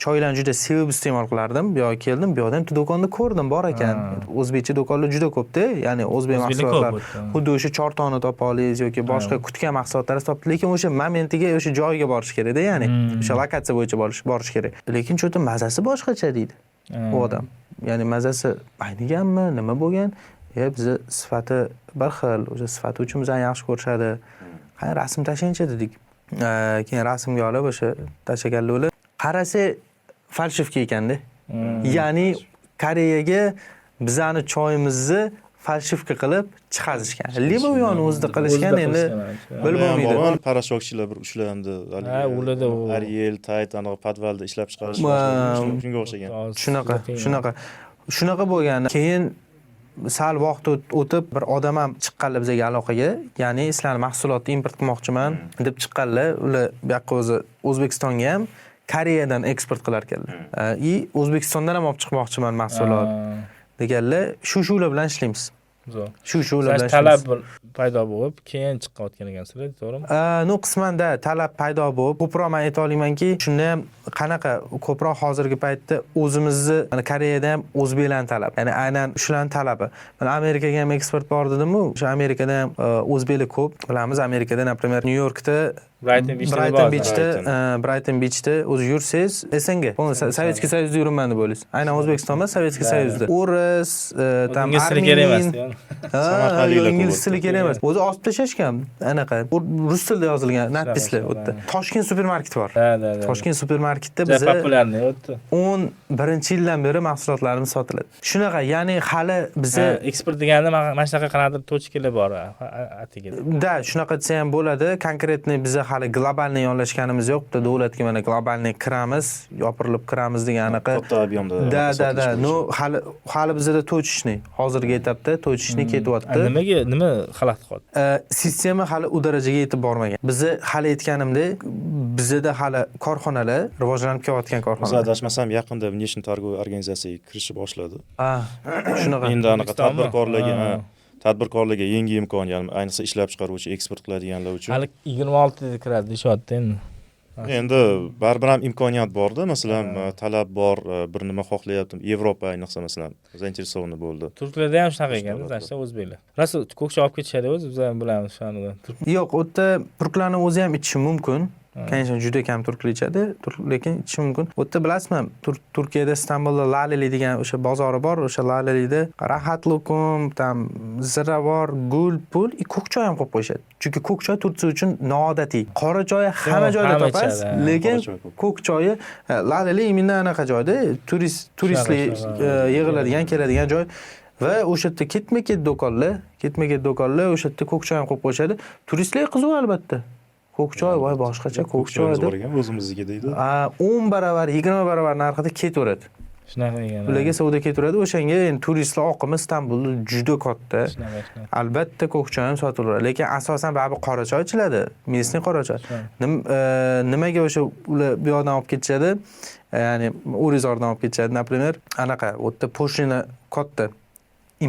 Choylarni juda sevib iste'mol qilardim. Bu yoqqa keldim, bu yoqda do'konda ko'rdim, bor ekan. O'zbekcha do'konlar juda ko'p-da, ya'ni o'zbek mahsulotlar. Xuddi o'sha chortoni topa olasiz yoki boshqa kutgan mahsulotlar topdi, lekin o'sha momentiga, o'sha joyiga borish kerak-da, ya'ni o'sha lokatsiya bo'yicha borish kerak. Lekin cho'ta mazasi boshqacha deydi u odam. Ya'ni mazasi ayniganmi, nima bo'lgan? Bizni sifati bir xil, o'sha sifati uchun bizani yaxshi ko'rishadi. Qani rasm tashlaychi dedik. Keyin rasmga olib o'sha tashaganlar qarasa falshifka ekanda. Ya'ni Koreyaga bizani choyimizni falshifka qilib chiqazishgan. Liba u yo'ni o'zida qilishgan, endi bilmaydi. Parashokchilar bir ushlandi. Ularda Ariel, Tayt, anaqa podvalda ishlab chiqarish shunga o'xshagan. Shunaqa bo'lgan. Keyin sal vaqt o'tib bir odam ham chiqqanlar bizga aloqaga, ya'ni sizlarning mahsulotni import qilmoqchiman deb chiqqanlar. Ular bu yoqqa o'zi O'zbekistonga ham Koreyadan eksport qilar ekanlar. O'zbekistondan ham olib chiqmoqchiman mahsulot deganlar. Shu ular bilan ishlaymiz. Zo'r. Shu ular bilan talab paydo bo'lib, keyin chiqayotgan ekansizlar, to'g'rimi? no qismanda talab paydo bo'lib, ko'proq men ayta olamanki, shunda ham qanaqa ko'proq hozirgi paytda o'zimizni Koreyada ham o'zbeklarning talab. Ya'ni aynan shularning talabi. Men Amerikaga ham eksport bor dedim-ku, o'sha Amerikada ham o'zbeklar ko'p. Bilamiz, Amerikada, например, Nyu-Yorkda Brighton Beachda o'zi yursangiz, SNG, Sovetskiy Soyuzda yuribman deb o'ylaysiz. Aynan O'zbekiston emas, Sovetskiy Soyuzda. O'ris, tam kerak emas. Ingliz tili kerak emas. O'zi osib tashashgan, anaqa rus tilida yozilgan natpislar o'tdi. Toshkent supermarketi bor. Toshkent supermarketda biz populyarniy o'tdi. 11-yildan beri mahsulotlarimiz sotiladi. Shunaqa, ya'ni hali biza eksport deganda mana shunaqa qanaqadir tochkalar bor, atiga. Da, shunaqa desa ham bo'ladi. Konkretniy biza hali globalni yonlashganimiz yo'q. Bitta davlatga mana globalni kiramiz, yopirilib kiramiz degan anaqa. Katta объемda. Da. No, hali bizada to'chishni, hozirgi etapda to'chishni ketyapti. Nima xalaqit qoldi? Sistema hali u darajaga yetib bormagan. Bizni hali aytganimdek, bizda hali korxonalar rivojlanib kelayotgan korxonalar. Adashmasam, yaqinda Внешний торговый organizatsiyaga kirishib boshladi. Shunaqa. Endi anaqa tadbirkorlarga yangi imkon, ya'ni ayniqsa ishlab chiqaruvchi, eksport qiladiganlar uchun. Hali 26 da kiradi deyapti endi. Endi baribir ham imkoniyat borda, masalan, talab bor, bir nima xohlayaptim. Yevropa ayniqsa masalan zainteresovani bo'ldi. Turklarda ham shunaqa ekan, значит, o'zbeklar. Rasul ko'kcha olib ketishadi o'zi, biz ham bilamiz shuni. Yo'q, u yerda turklarning o'zi ham ichishi mumkin. Конечно, juda kam turklar ichadi, lekin ichishi mumkin. U yerda bilasizmi, Turkiyada Istanbulda Laleli degan o'sha bozori bor, o'sha Lalelida Rahat Lokum, tam ziravor, gul, pul, ko'k choy ham qo'yib qo'yishadi. Chunki ko'k choy turklar uchun noodatiy. Qora choy hamma joyda topasiz, lekin ko'k choyi Laleli imенно anaqa joyda turistlar yig'iladigan, keladigan joy. Va o'sha yerda ketma-ket do'konlar o'sha yerda ko'k choy ham qo'yib qo'yishadi. Turistlar qiziq albatta. Ko'k choy, voy boshqacha ko'k choy deb o'zimizga deydi. 10 barobar, 20 barobar narxida ketaveradi. Shunaqa ekan. Ularga savdo ketaveradi. O'shanga endi turistlar oqimi Istanbulda juda katta. Albatta ko'k choy ham sotiladi, lekin asosan baribir qora choy ichiladi. Местный qora choy. Nimaga o'sha ular bu yoqdan olib ketishadi? Ya'ni O'rizordan olib ketishadi, например, anaqa, u yerda po'shlina katta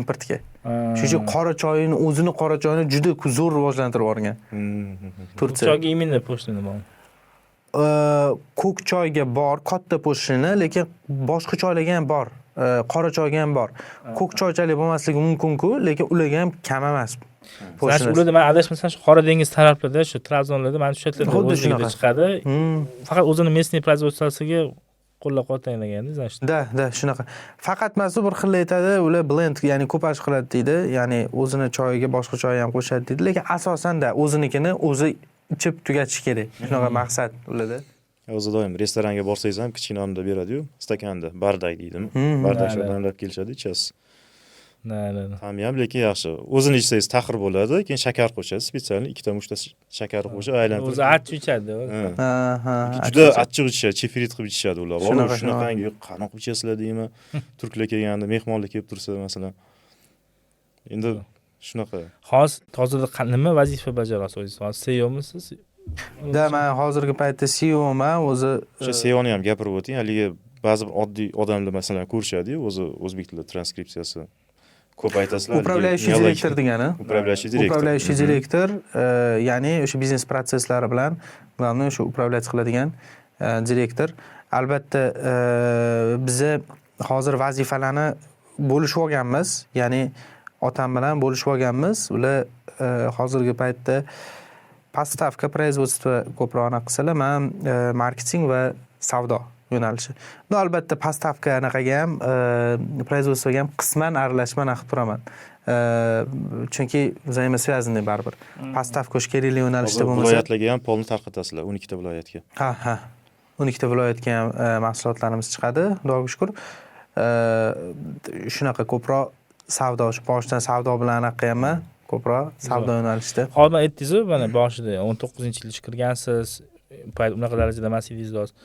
importga. Shuning qora choyini, o'zini qora choyini juda zo'r rivojlantirib yuborgan. Turkiya choyga imенно po'shlina bor. Ko'k choyga bor, katta po'shlina, lekin boshqa choylarga ham bor. Qora choyga ham bor. Ko'k choychalik bo'lmasligi mumkin-ku, lekin ularga ham kam emas. Mana ularda men adashmasam shu Qora dengiz taraflarda, shu Trabzonlarda mana shu yerlarda o'zligida chiqadi. Faqat o'zini местный производствosiga qo'llab-quvvatlanganda, значит. Da, shunaqa. Faqat mas'ul bir xil aytadi, ular blend, ya'ni ko'paj qiladi deydi, ya'ni o'zini choyiga boshqa choy ham qo'shadi deydi, lekin asosanda o'zinikini o'zi ichib tugatish kerak. Shunaqa maqsad ularda. O'zi doim restoranga borsangiz ham kichkina onda beradi-yu, stakanda bardak deydimi? Bardak odamlar kelishadi, ichasiz. Ta'mi ham lekin yaxshi. O'zini ichsangiz taxir bo'ladi, keyin shakar qo'shasiz, spesialni 2-3 ta shakar qo'shib aylantirib. O'zi achchiq ichadi. Juda achchiq ichishadi, chefirit qilib ichishadi ular. Shunaqangi qanoq ichasizlar deymi? Turklar kelganda, mehmonlar kelib tursa, masalan. Endi shunaqa. Hozir tozada nima vazifa bajarasiz o'zingiz? Hozir CEOmisiz? Da, men hozirgi paytda CEOman, o'zi o'sha CEOni ham gapirib o'ting. Haligi ba'zi bir oddiy odamlar masalan ko'rishadi-yu, o'zi o'zbek tili transkripsiyasi ko'p aytasizlar. Управляющий direktor degani. Управляющий direktor, ya'ni o'sha biznes prosesslari bilan главный o'sha управлять qiladigan direktor. Albatta, biz hozir vazifalarni bo'lishib olganmiz, ya'ni otam bilan bo'lishib olganmiz. Ular hozirgi paytda поставка, производство ko'proq qilsalar, men marketing va savdo yo'nalishi. No, albatta поставка anaqaga ham, производствоga ham qisman aralashma qilib turaman. Chunki взаимосвязанный baribir. Поставка o'sha kerakli yo'nalishda bo'lmasa, viloyatlarga ham polni tarqatasizlar, 12 ta viloyatga. Ha. 12 ta viloyatga ham mahsulotlarimiz chiqadi, Xudoga shukr. Shunaqa ko'proq savdo, boshdan savdo bilan anaqiyaman, ko'proq savdo yo'nalishida. Hozir aytdingiz-ku, mana boshida 19-yilda kirgansiz, unaqa darajada emas edingiz hozir.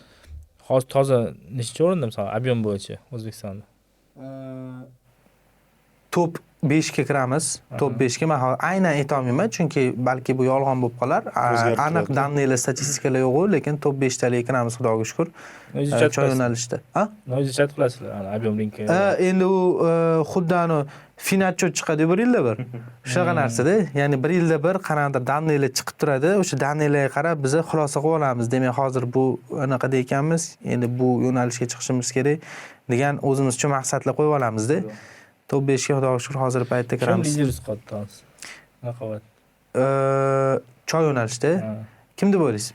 Hozir toza nechta o'rinda misol ob'yom bo'yicha O'zbekistonda? Top 5 ga kiramiz. Top 5 ga men aynan ayta olmayman, chunki balki bu yolg'on bo'lib qolar. Aniq daniylar, statistikalar yo'q, lekin top 5 taga kiramiz, Xudoga shukr. Choy yo'nalishida. No'zingiz chat qilasizlar, ob'yom linki. Endi u xuddi finatcho chiqadi bir yilda bir. Shunaqa narsada, ya'ni bir yilda bir qanaqadir dannelar chiqib turadi. O'sha dannelarga qarab biz xulosa qilib olamiz. Demak, hozir bu anaqada ekanmiz, endi bu yo'nalishga chiqishimiz kerak degan o'zimizcha maqsadlar qo'yib olamizda. Top 5 ga xudoga shukr hozir paytda kiramiz. Liderimiz qotdi hozir. Raqobat. Choy yo'nalishda kim deb o'ylaysiz?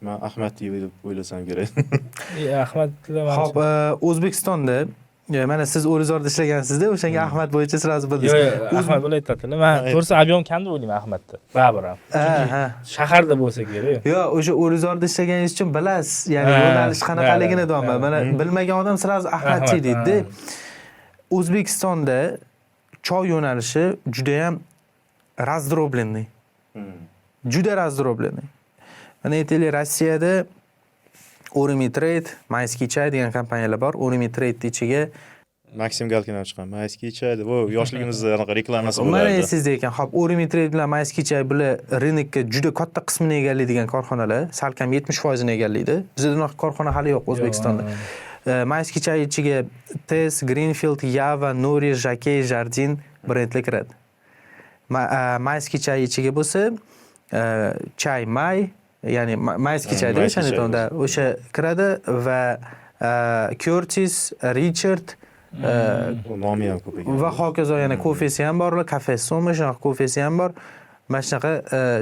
Men Ahmad deb o'ylasam kerak. Ahmad Xo'p, O'zbekistonda mana siz O'rizorda ishlagansizda, o'shanga Ahmad bo'yicha sirazi bildingiz. Yo'q, Ahmad bo'layotganlar. Men to'g'risi ob'yom kam deb o'ylayman Ahmadni. Baribir ham. Ha. Shaharda bo'lsa kerak. Yo'q, o'sha O'rizorda ishlaganingiz uchun bilasiz, ya'ni yo'nalish qanaqaligini deyman. Mana bilmagan odam sirazi Ahmadchi deydi. O'zbekistonda choy yo'nalishi juda ham razdробленный. Juda razdробленный. Mana aytaylik, Rossiyada Orimi Trade, Mayskiy Chay degan kompaniyalar bor. Orimi Trade ichiga Maksim Galkin ham chiqqan. Mayskiy Chay deb, bu yoshligimizda anaqa reklamasi bo'lardi. mana sizda ekan. Xo'p, Orimi Trade bilan Mayskiy Chay bular rynokka juda katta qismini egallaydigan korxonalar, salkam 70% ni egallaydi. Bizda bunaqa korxona hali yo'q O'zbekistonda. Mayskiy Chay ichiga Tess, Greenfield, Yava, Nori, Jacquet, Jardin brendlar kiradi. Mayskiy Chay ichiga bo'lsa, Chay May, ya'ni Mayskiy Chay deb o'shanda o'sha kiradi va Curtis, Richard nomi ham ko'p ekan. va hokazo, yana kofesi ham bor, kafe Soma shunaqa kofesi ham bor. Mana shunaqa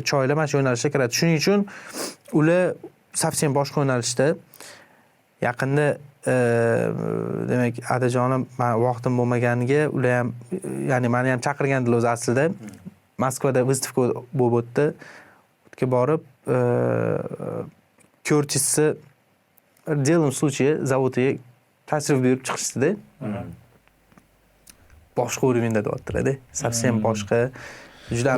choylar mana shu yo'nalishga kiradi. Shuning uchun ular совсем boshqa yo'nalishda. Yaqinda demak, adajonim men vaqtim bo'lmaganiga ular ham, ya'ni meni ham chaqirgandilar o'zi aslida. Moskvada выставка bo'lib o'tdi. O'tga borib Curtis'ni делом случае zavodiga tashrif buyurib chiqishdi-da. Boshqa o'rinda deyaptilar-da. Совсем boshqa. Juda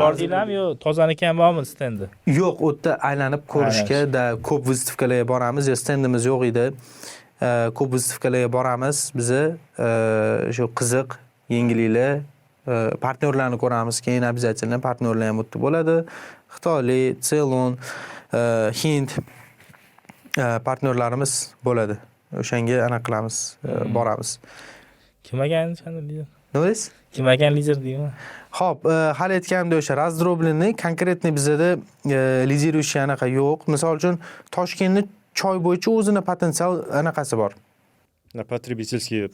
bor deylarmi yo tozaniki ham bormi stendi? Yo'q, u yerda aylanib ko'rishga da ko'p выставкаlarga boramiz. Yo stendimiz yo'q edi. Ko'p выставкаlarga boramiz. Biz shu qiziq, yengilliklar partnyorlarni ko'ramiz. Keyin обязательно partnyorlar ham o'tib bo'ladi. Xitoylik, Ceylon, Hind partnyorlarimiz bo'ladi. O'shanga aniq qilamiz, boramiz. Kim ekan qanday lider? Nima deysiz? Kim ekan lider deyman. Xo'p, hali aytganimdek o'sha razdробленный, konkretniy bizda lideruющий anaqa yo'q. Misol uchun Toshkentni choy bo'yicha o'zini potensial anaqasi bor. Потребительский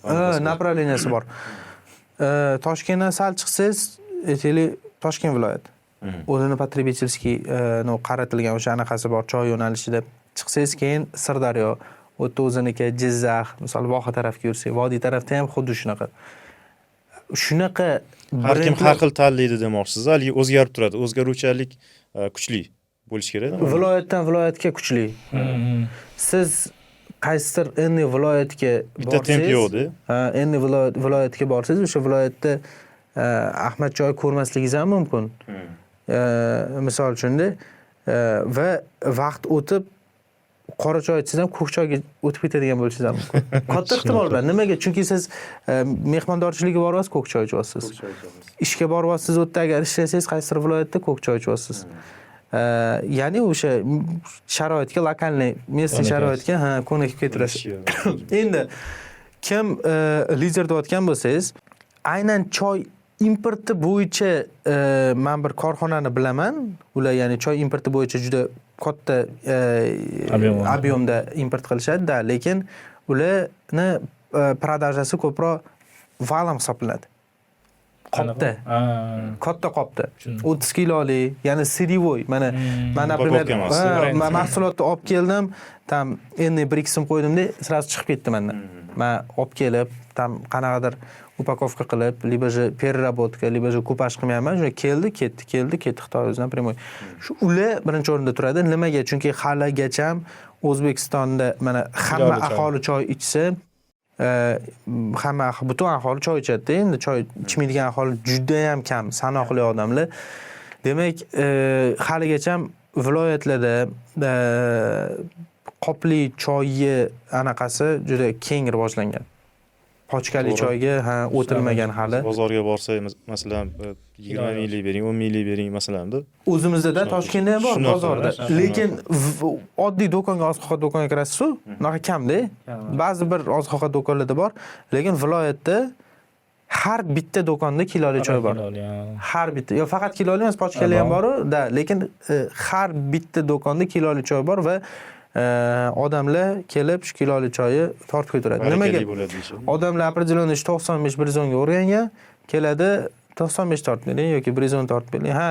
направленияsi bor. Toshkentdan sal chiqsangiz, aytaylik, Toshkent viloyati. O'zini потребительский qaratilgan o'sha anaqasi bor choy yo'nalishida. Chiqsangiz keyin Sirdaryo, u yerda o'ziniki Jizzax, misol Voha tarafga yursangiz, Vodiy tarafda ham xuddi shunaqa. Shunaqa har kim har xil tanlaydi demoqchisiz. Hali o'zgarib turadi. O'zgaruvchanlik kuchli bo'lish kerak. Viloyatdan viloyatga kuchli. Siz qaysidir endi viloyatga bitta temp yo'qda. Endi viloyatga borsangiz, o'sha viloyatda Ahmad choy ko'rmasligingiz ham mumkin. Misol uchun va vaqt o'tib qora choy ichsangiz ham ko'k choyga o'tib ketadigan bo'lishingiz ham mumkin. Katta ehtimol bilan. Nimaga? Chunki siz mehmondorchilikka boryapsiz, ko'k choy ichyapsiz. Ishga boryapsiz, u yerda agar ishlasangiz qaysidir viloyatda ko'k choy ichyapsiz. Ya'ni o'sha sharoitga, lokalniy местный sharoitga ko'nikib keturasiz. Endi kim lider deyotgan bo'lsangiz, aynan choy importi bo'yicha men bir korxonani bilaman. Ular ya'ni choy importi bo'yicha juda katta ob'yomda import qilishadi-da, lekin ularni продажасы ko'proq valam hisoblanadi. Qopda. Katta qopda. 30 kilolik, ya'ni sirvoy. Mana men например, mahsulotni olib keldim, tam endi 1-2 so'm qo'ydimda, sразу chiqib ketdi mendan. Men olib kelib, tam qanaqadir upakovka qilib, либо же переработка, либо же kupaj qilmayman. Shunday keldi, ketdi Xitoy o'zidan primoy. Shu ular birinchi o'rinda turadi. Nimaga? Chunki haligacha O'zbekistonda mana hamma aholi choy ichsa, butun aholi choy ichadi. Endi choy ichmaydigan aholi juda ham kam, sanoqli odamlar. Demak, haligacha viloyatlarda qopli choyni anaqasi juda keng rivojlangan. Pochkali choyga o'tilmagan hali. Bozorga borsa, masalan, 20 minglik bering, 10 minglik bering masalanda. O'zimizda Toshkentda ham bor bozorda. Lekin oddiy do'konga, oziq-ovqat do'koniga kirasiz-ku, unaqa kamda. Ba'zi bir oziq-ovqat do'konlarda bor, lekin viloyatda har bitta do'konda kiloli choy bor. Har bitta, yo faqat kiloli emas, pochkali ham bor, lekin har bitta do'konda kiloli choy bor va odamlar kelib shu kiloli choyni tortib ko'taradi. Nimaga? Odamlar определённый 95-110 ga o'rgangan, keladi 95 tortib bering yoki 110 tortib bering. Ha,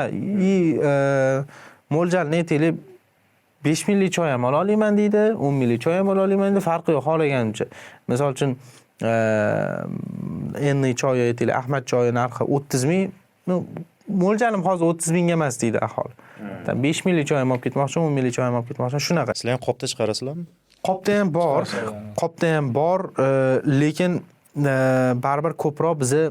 mo'ljalni aytaylik 5 millik choy ham ola olaman deydi, 10 millik choy ham ola olaman deydi, farqi yo'q xohlaganimcha. Misol uchun endi choy aytaylik, Ahmad choyi narxi 30 ming, mo'ljalim hozir 30 mingga emas deydi aholi. 5 millik choy ham olib ketmoqchiman, 10 millik choy ham olib ketmoqchiman, shunaqa. Sizlar ham qopda chiqarasizlarmi? Qopda ham bor, lekin baribir ko'proq bizni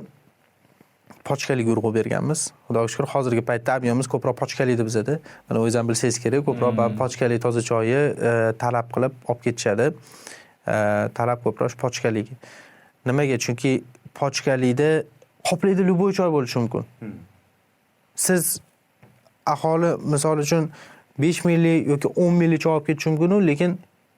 pochkaliga urg'u berganmiz. Xudoga shukr, hozirgi paytda ob'yomimiz ko'proq pochkali edi bizda. Mana o'zingiz ham bilsangiz kerak, ko'proq pochkali toza choyni talab qilib olib ketishadi. Talab ko'proq pochkaliga. Nimaga? Chunki pochkalida qoplaydi любой choy bo'lishi mumkin. Siz aholi misol uchun 5 millik yoki 10 millik choy olib ketish mumkin, lekin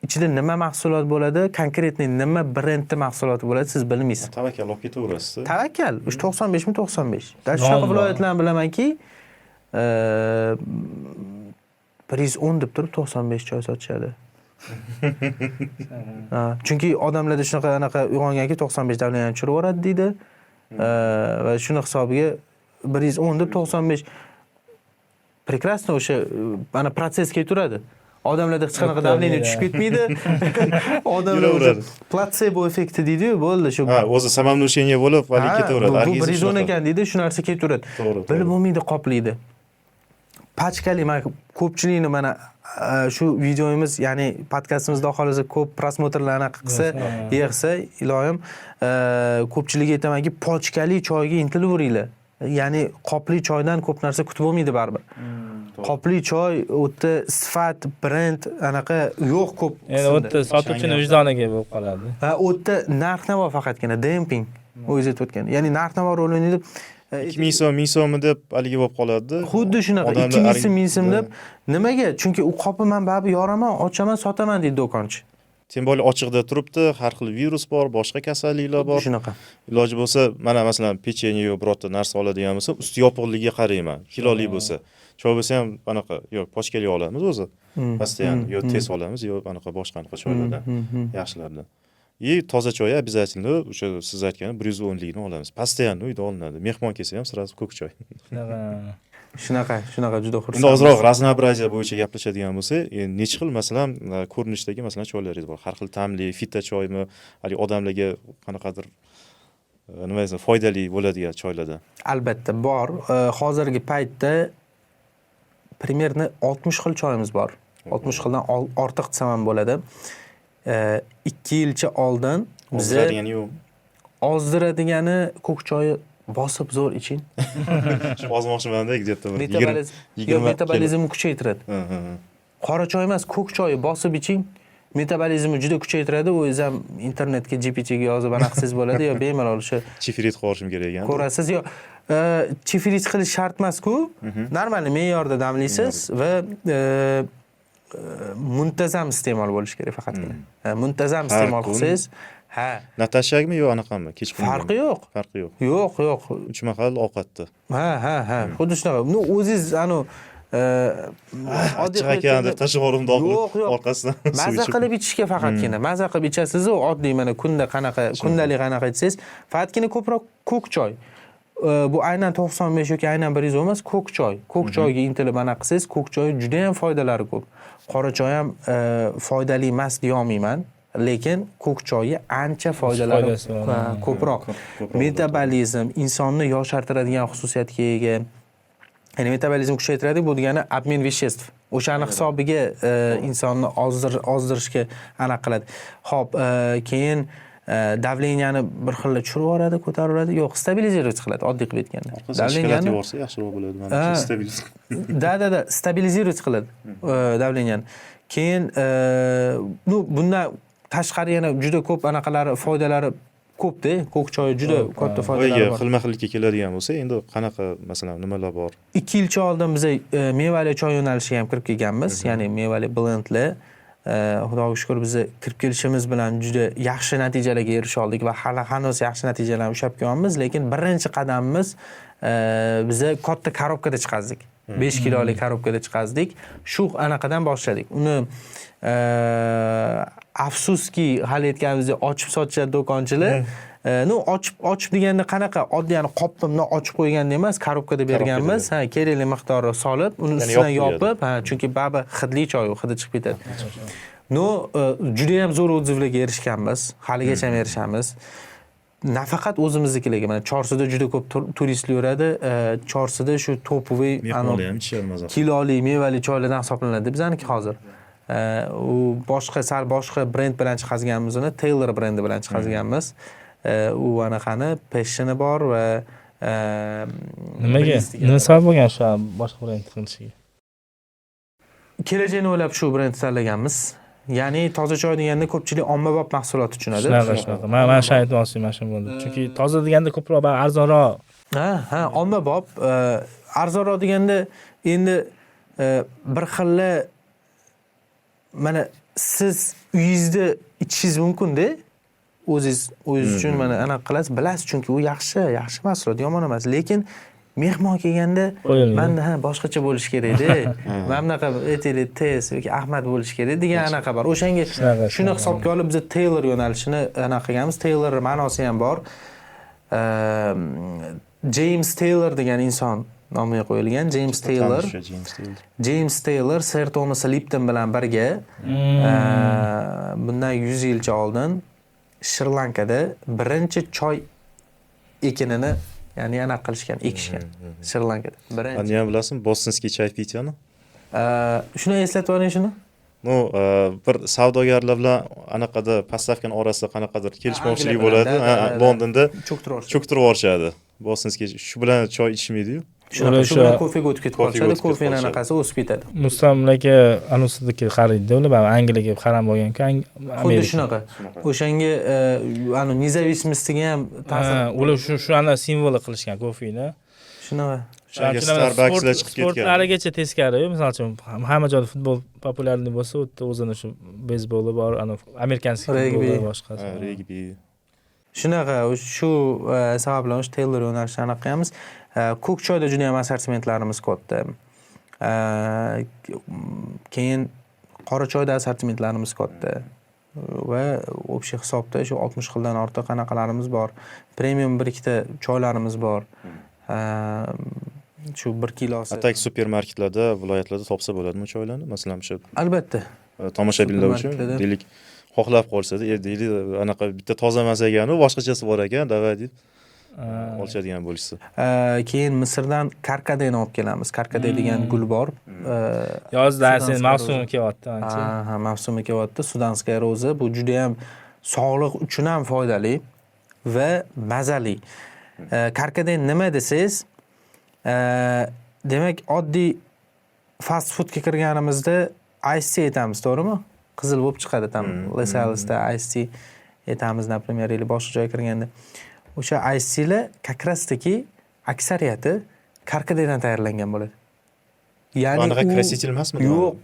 ichida nima mahsulot bo'ladi, konkretniy nima brendning mahsuloti bo'ladi, siz bilmaysiz. Tavakkal olib ketaverasiz. Tavakkal 95 mi 95. Shunaqa viloyatlarni bilamanki, 110 deb turib 95 choy sotishadi. Chunki odamlarda shunaqa uyg'onganki 95 davlatni tushirib yuboradi deydi. Va shuni hisobiga 110 deb 95 прекрасно o'sha mana protsess ketaveradi. Odamlarda hech qanaqa davleniya tushib ketmaydi. Odamlar platsebo effekti deydi-yu, bo'ldi shu. Ha, o'zi samamnusheniya bo'lib, vali ketaveradi. Bu 110 ekan deydi, shu narsa ketaveradi. Bilib bo'lmaydi, qoplaydi. Pachkali mana ko'pchilikni mana shu videomiz, ya'ni podkastimizda xohlasa ko'p prosmotrlarni qilsa, yig'sa, iloyim, ko'pchilikga aytamanki, pochkali choyga intilaveringlar. Ya'ni qopli choydan ko'p narsa kutib bo'lmaydi baribir. Qopli choy, o'tda sifat, brend anaqa yo'q ko'p. Endi o'tda sotuvchining vijdoniga bo'lib qoladi. Ha, o'tda narx-navo faqatgina demping o'zi aytayotgan. Ya'ni narx-navo rol o'ynaydi. 2000 so'm, 1000 so'mida haligi bo'lib qoladi. Xuddi shunaqa 2000 so'm, 1000 so'm deb. Nimaga? Chunki u qopni men baribir yoraman, ochaman, sotaman deydi do'konchi. Tem bo'li ochiqda turibdi, har xil virus bor, boshqa kasalliklar bor. Shunaqa. Iloji bo'lsa, mana masalan, pechenye yo birorta narsa oladigan bo'lsa, usti yopiqligiga qarayman. Kiloli bo'lsa. Choy bo'lsa ham anaqa, yo'q, pochkali olamiz o'zi. Pastiyan yo tez olamiz, yo anaqa boshqa anaqa choylardan, yaxshilardan. Toza choy обязательно, o'sha siz aytgan 110 likni olamiz. Pastiyan uyda olinadi. Mehmon kelsa ham sразу ko'k choy. Shunaqa juda xursand. Endi ozroq raznoобразие bo'yicha gaplashadigan bo'lsa, necha xil masalan ko'rinishdagi masalan choylaringiz bor. Har xil ta'mli, fita choymi, hali odamlarga qanaqadir nima desam, foydali bo'ladigan choylardan. Albatta bor. Hozirgi paytda примерно 60 xil choyimiz bor. 60 xildan ortiq desam ham bo'ladi. 2 yilcha oldin biza ozdiradigan ko'k choyi bosib zo'r iching. Ozmoqchimanda где-то 20 metabolizmni kuchaytiradi. Qora choy emas, ko'k choyi bosib iching. Metabolizmni juda kuchaytiradi. O'zingiz ham internetga GPTga yozib anaqasiz bo'ladi yo bemalol o'sha chifrit qo'shim kerak ekan. Ko'rasiz yo chifrit qilish shart emas-ku. Normal me'yorda damlaysiz va muntazam iste'mol bo'lishi kerak faqatgina. Muntazam iste'mol qilsangiz, ha. Natashakmi yo anaqami? Kechqurun. Farqi yo'q. Farqi yo'q. Yo'q. 3 mahal ovqatda. Ha. Xuddi shunaqa. O'zingiz oddiy ekan deb tashib yubordim dog'ni orqasidan. Maza qilib ichishga faqatgina. Maza qilib ichasiz, oddiy mana kundalik qanaqa ichsangiz, faqatgina ko'proq ko'k choy. Bu aynan 95 yoki aynan 100 emas, ko'k choy. Ko'k choyga intilib ana qilsangiz, ko'k choy juda ham foydalari ko'p. Qora choy ham foydali emas deya olmayman, lekin ko'k choyi ancha foydalari ko'proq. Metabolizm, insonni yoshartiradigan xususiyatga ega. Ya'ni metabolizm kuchaytiradi, bu degani обмен веществ. O'shani hisobiga insonni ozdirishga aniq qiladi. Xo'p, keyin davleniyani bir xil tushirib yuboradi, ko'tarib yuboradi. Yo'q, stabilizировать qiladi, oddiy qilib aytganda. Davleniyani yuborsa yaxshiroq bo'ladi, mana stabilizировать. Da, stabilizировать qiladi davleniyani. Keyin bundan tashqari yana juda ko'p anaqalari, foydalari ko'p-da. Ko'k choy juda katta foydalari bor. Xilma-xillikka keladigan bo'lsa, endi qanaqa masalan nimalar bor? 2 yilcha oldin biz mevali choy yo'nalishiga ham kirib kelganmiz, ya'ni mevali blendlar. Xudoga shukr biz kirib kelishimiz bilan juda yaxshi natijalarga erisha oldik va hali hanuz yaxshi natijalarni ushlab kelyapmiz, lekin birinchi qadamimiz biz katta korobkada chiqazdik. 5 kilolik korobkada chiqazdik. Shu anaqadan boshladik. Uni afsuski hali aytganimizdek ochib sotishadi do'konchilar. Ochib deganda qanaqa oddiy qopni bundan ochib qo'yganda emas, korobkada berganmiz. Kerakli miqdorda solib, uni ustidan yopib, chunki baribir hidli choy, hidi chiqib ketadi. Juda ham zo'r o'dzivlarga erishganmiz, haligacha ham erishamiz. Nafaqat o'zimiznikilarga, mana Chorsida juda ko'p turistlar yuradi. Chorsida shu topoviy kiloli mevali choylardan hisoblanadi bizaniki hozir. U boshqa brend bilan chiqazganmiz uni, Taylor brendi bilan chiqazganmiz. U anaqani pashioni bor va nima sabab bo'lgan shu boshqa brend qilishiga? Kelajakni o'ylab shu brendni tanlaganmiz. Ya'ni toza choy deganda ko'pchilik ommabop mahsulot tushunadi. Shunaqa. Men shu aytmoqchiman mana shu bo'ldi. Chunki toza deganda ko'proq arzonroq. Ommabop, arzonroq deganda endi bir xilla mana siz uyingizda ichishingiz mumkin-da. O'zingiz uchun mana anaqa qilasiz, bilasiz, chunki u yaxshi mahsulot, yomon emas, lekin mehmon kelganda menda boshqacha bo'lish kerak-da. Mana bunaqa aytaylik, tez yoki Ahmad bo'lish kerak degan anaqa bor. O'shanga shuni hisobga olib biz Taylor yo'nalishini anaqa qilganmiz. Taylor ma'nosi ham bor. James Taylor degan inson nomiga qo'yilgan. James Taylor Sir Thomas Lipton bilan birga bundan 100 yilcha oldin Shri Lankada birinchi choy ekinini, ya'ni anaqa qilishgan, ekishgan Shri Lankada. Birinchi. Ani ham bilasizmi, bostonskiy choy pitiyani? Shuni eslatib o'ring shuni. Bir savdogarlar bilan anaqada postavkani orasida qanaqadir kelishmovchilik bo'ladi. Londonda cho'ktirib yuborishadi. Bostonskiy shu bilan choy ichmaydi-yu. Shu bilan kofega o'tib ketib qolishadi, kofening anaqasi o'sib ketadi. Mustamlaka anusidagi xaridda ular Angliyaga qaram bo'lgan-ku, Xuddi shunaqa. O'shanga nezavismostga ham ta'sir. Ular shu ana simvoli qilishgan kofeni. Shunaqa. Starbuckslar chiqib ketgan. Sportlarigacha teskari, misol uchun hamma joyda futbol populyarni bo'lsa, u yerda o'zini shu beysboli bor, amerikanskiy futboli boshqasi. Regbi. Shunaqa, shu sabab bilan Taylor yo'nalishini aniq qilamiz. Ko'k choyda juda ham assortimentlarimiz katta. Keyin qora choyda assortimentlarimiz katta. Va общий hisobda shu 60 xildan ortiq anaqalarimiz bor. Premium bir ikkita choylarimiz bor. Shu 1 kilosi. Atak supermarketlarda, viloyatlarda topsa bo'ladimi choylarni? Masalan, shu albatta. Tomoshabinlar uchun deylik xohlab qolsa-da, deylik anaqa bitta toza masagani boshqachasi bor ekan, davay deb olishadigan bo'lishsa. Keyin Misrdan karkadeni olib kelamiz. Karkade degan gul bor. Yozda sen mavsumi kelyapti ancha. Mavsumi kelyapti. Sudanskaya roza. Bu juda ham sog'liq uchun ham foydali va mazali. Karkade nima desangiz, demak oddiy fast foodga kirganimizda ice tea aytamiz, to'g'rimi? Qizil bo'lib chiqadi tam. Lesalsda ice tea aytamiz, например, или boshqa joyga kirganda. O'sha ice tealar kakrasdagi aksariyati karkadedan tayyorlangan bo'ladi. Ya'ni u krasитель emasmi? Yo'q,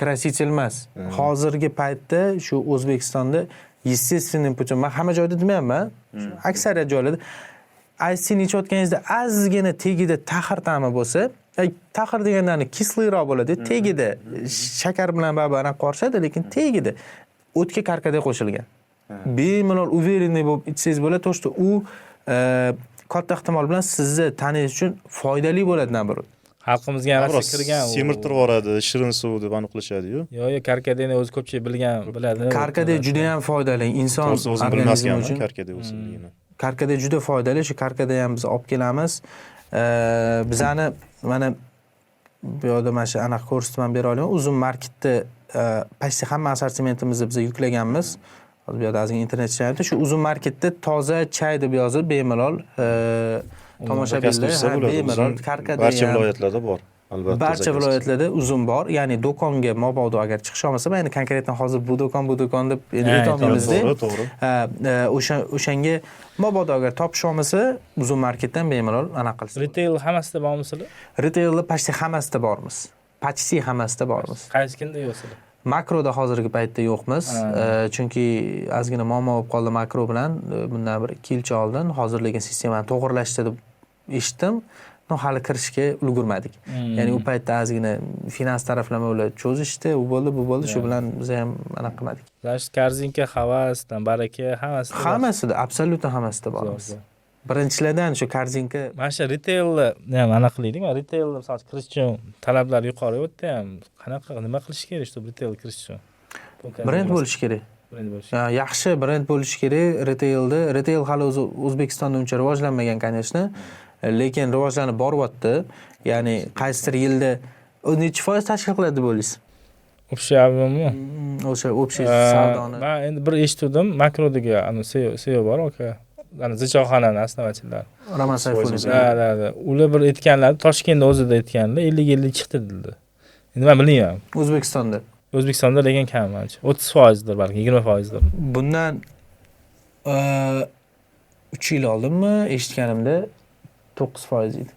krasитель emas. Hozirgi paytda shu O'zbekistonda естественный путем, men hamma joyda demayman, aksariyat joylarda ice tea ichayotganingizda ozgina tegida taxir ta'mi bo'lsa, taxir degandani kisliroq bo'ladi, tegida shakar bilan baribir qorishadi, lekin tegida o'tga karkade qo'shilgan. Bemalol уверенный bo'lib ichsangiz bo'ladi, to'g'ri, u katta ehtimol bilan sizni taningiz uchun foydali bo'ladi nabir. Xalqimizga ham kirgan. Semirtirib yuboradi, shirin suv deb aniqlashadi-yu. Yo'q, karkadeni o'zi ko'pchilik biladi. Karkade juda ham foydali inson organizmi uchun. Karkade o'simligini. Karkade juda foydali, shu karkade ham biz olib kelamiz. Bizani mana bu yerda mana shu aniq ko'rsatma bera olaman. Uzun marketda почти hamma assortimentimizni biz yuklaganmiz. Hozir bu yerda ozgina internet ishlayapti. Shu uzun marketda toza choy deb yozib bemalol tomoshabinlar bemalol karkada barcha viloyatlarda bor. Albatta. Barcha viloyatlarda uzun bor. Ya'ni do'konga mabodo agar chiqish olmasa, men konkretdan hozir bu do'kon deb aytolmaymiz-da. To'g'ri. O'shanga mabodo agar topish olmasa, uzun marketdan bemalol anaqa qilsin. Retail hammasida bormisizlar? Retailda почти hammasida bormiz. Почти hammasida bormiz. Qaysi kunda yo'qsizlar? Makroda hozirgi paytda yo'qmiz. Chunki ozgina muammo bo'lib qoldi makro bilan. Bundan bir 2 yilcha oldin hozir lekin sistemani to'g'irlashdi deb eshitdim. No hali kirishga ulgurmadik. Ya'ni u paytda ozgina finans taraflama bilan cho'zishdi, u bo'ldi, shu bilan biz ham anaqa qilmadik. Значит, korzinka, havasdan, baraka hammasida. Hammasida, absolyutno hammasida bormiz. Birinchilardan shu korzinka. Mana shu retailni ham anaqa qilaylik. Retailni misol kirish uchun talablar yuqori o'tdi ham. Qanaqa nima qilish kerak, shu retail kirish uchun? Brend bo'lish kerak. Brend bo'lish. Yaxshi brend bo'lish kerak retailda. Retail hali o'zi O'zbekistonda uncha rivojlanmagan, конечно. Lekin rivojlanib boryapti. Ya'ni qaysidir yilda necha foiz tashkil qiladi deb o'ylaysiz? Общий объемmi? O'sha общий savdoni. Men endi bir eshitdim, makrodagi CEO bor aka. Ana zichoxonani основательlari. Roman Sayfulloh. Da. Ular bir aytganlar, Toshkentda o'zida aytganlar, 50 chiqdi dedi. Endi men bilmayman. O'zbekistonda lekin kam ancha. 30%dir balki, 20%dir. Bundan 3 yil oldinmi eshitganimda 9% edi.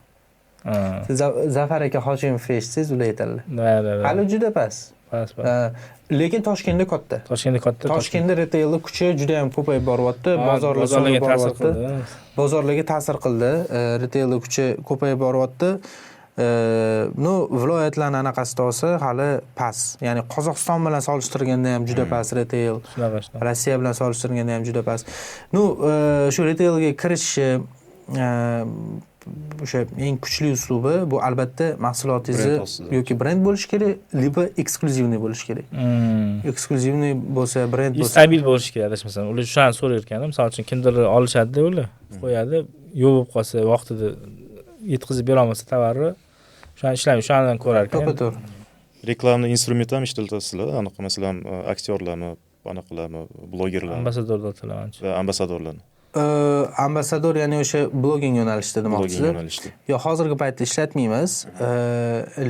Zafar aka Hoshimov eshitsangiz ular aytadilar. Da. Hali juda past. Lekin Toshkentda katta. Toshkentda retail kuchi juda ham ko'payib boryapti. Bozorlarga ta'sir qildi. Retail kuchi ko'payib boryapti. Viloyatlarning anaqasida olsa hali past. Ya'ni Qozog'iston bilan solishtirganda ham juda past retail. Rossiya bilan solishtirganda ham juda past. Shu retailga kirish o'sha eng kuchli uslubi bu albatta mahsulotingizni yoki brend bo'lish kerak, liba eksklyuzivniy bo'lish kerak. Eksklyuzivniy bo'lsa, brend bo'lsa, stabil bo'lish kerak, adashmasam. Ular shuni so'rayotganim, misol uchun kimdir olishadi-da ular, qo'yadi, yo'q bo'lib qolsa, vaqtida yetkazib bera olmasa tovarni, shuni ishlaymiz, shundan ko'rar ekan. To'g'ri. Reklamni instrument ham ishlatasizlar, aniq masalan, aktyorlarni, anaqalarni, blogerlarni, ambasador deyiladi. va ambasadorlarni. Ambasador ya'ni o'sha blogging yo'nalishida demoqchisiz. Yo'q, hozirgi paytda ishlatmaymiz,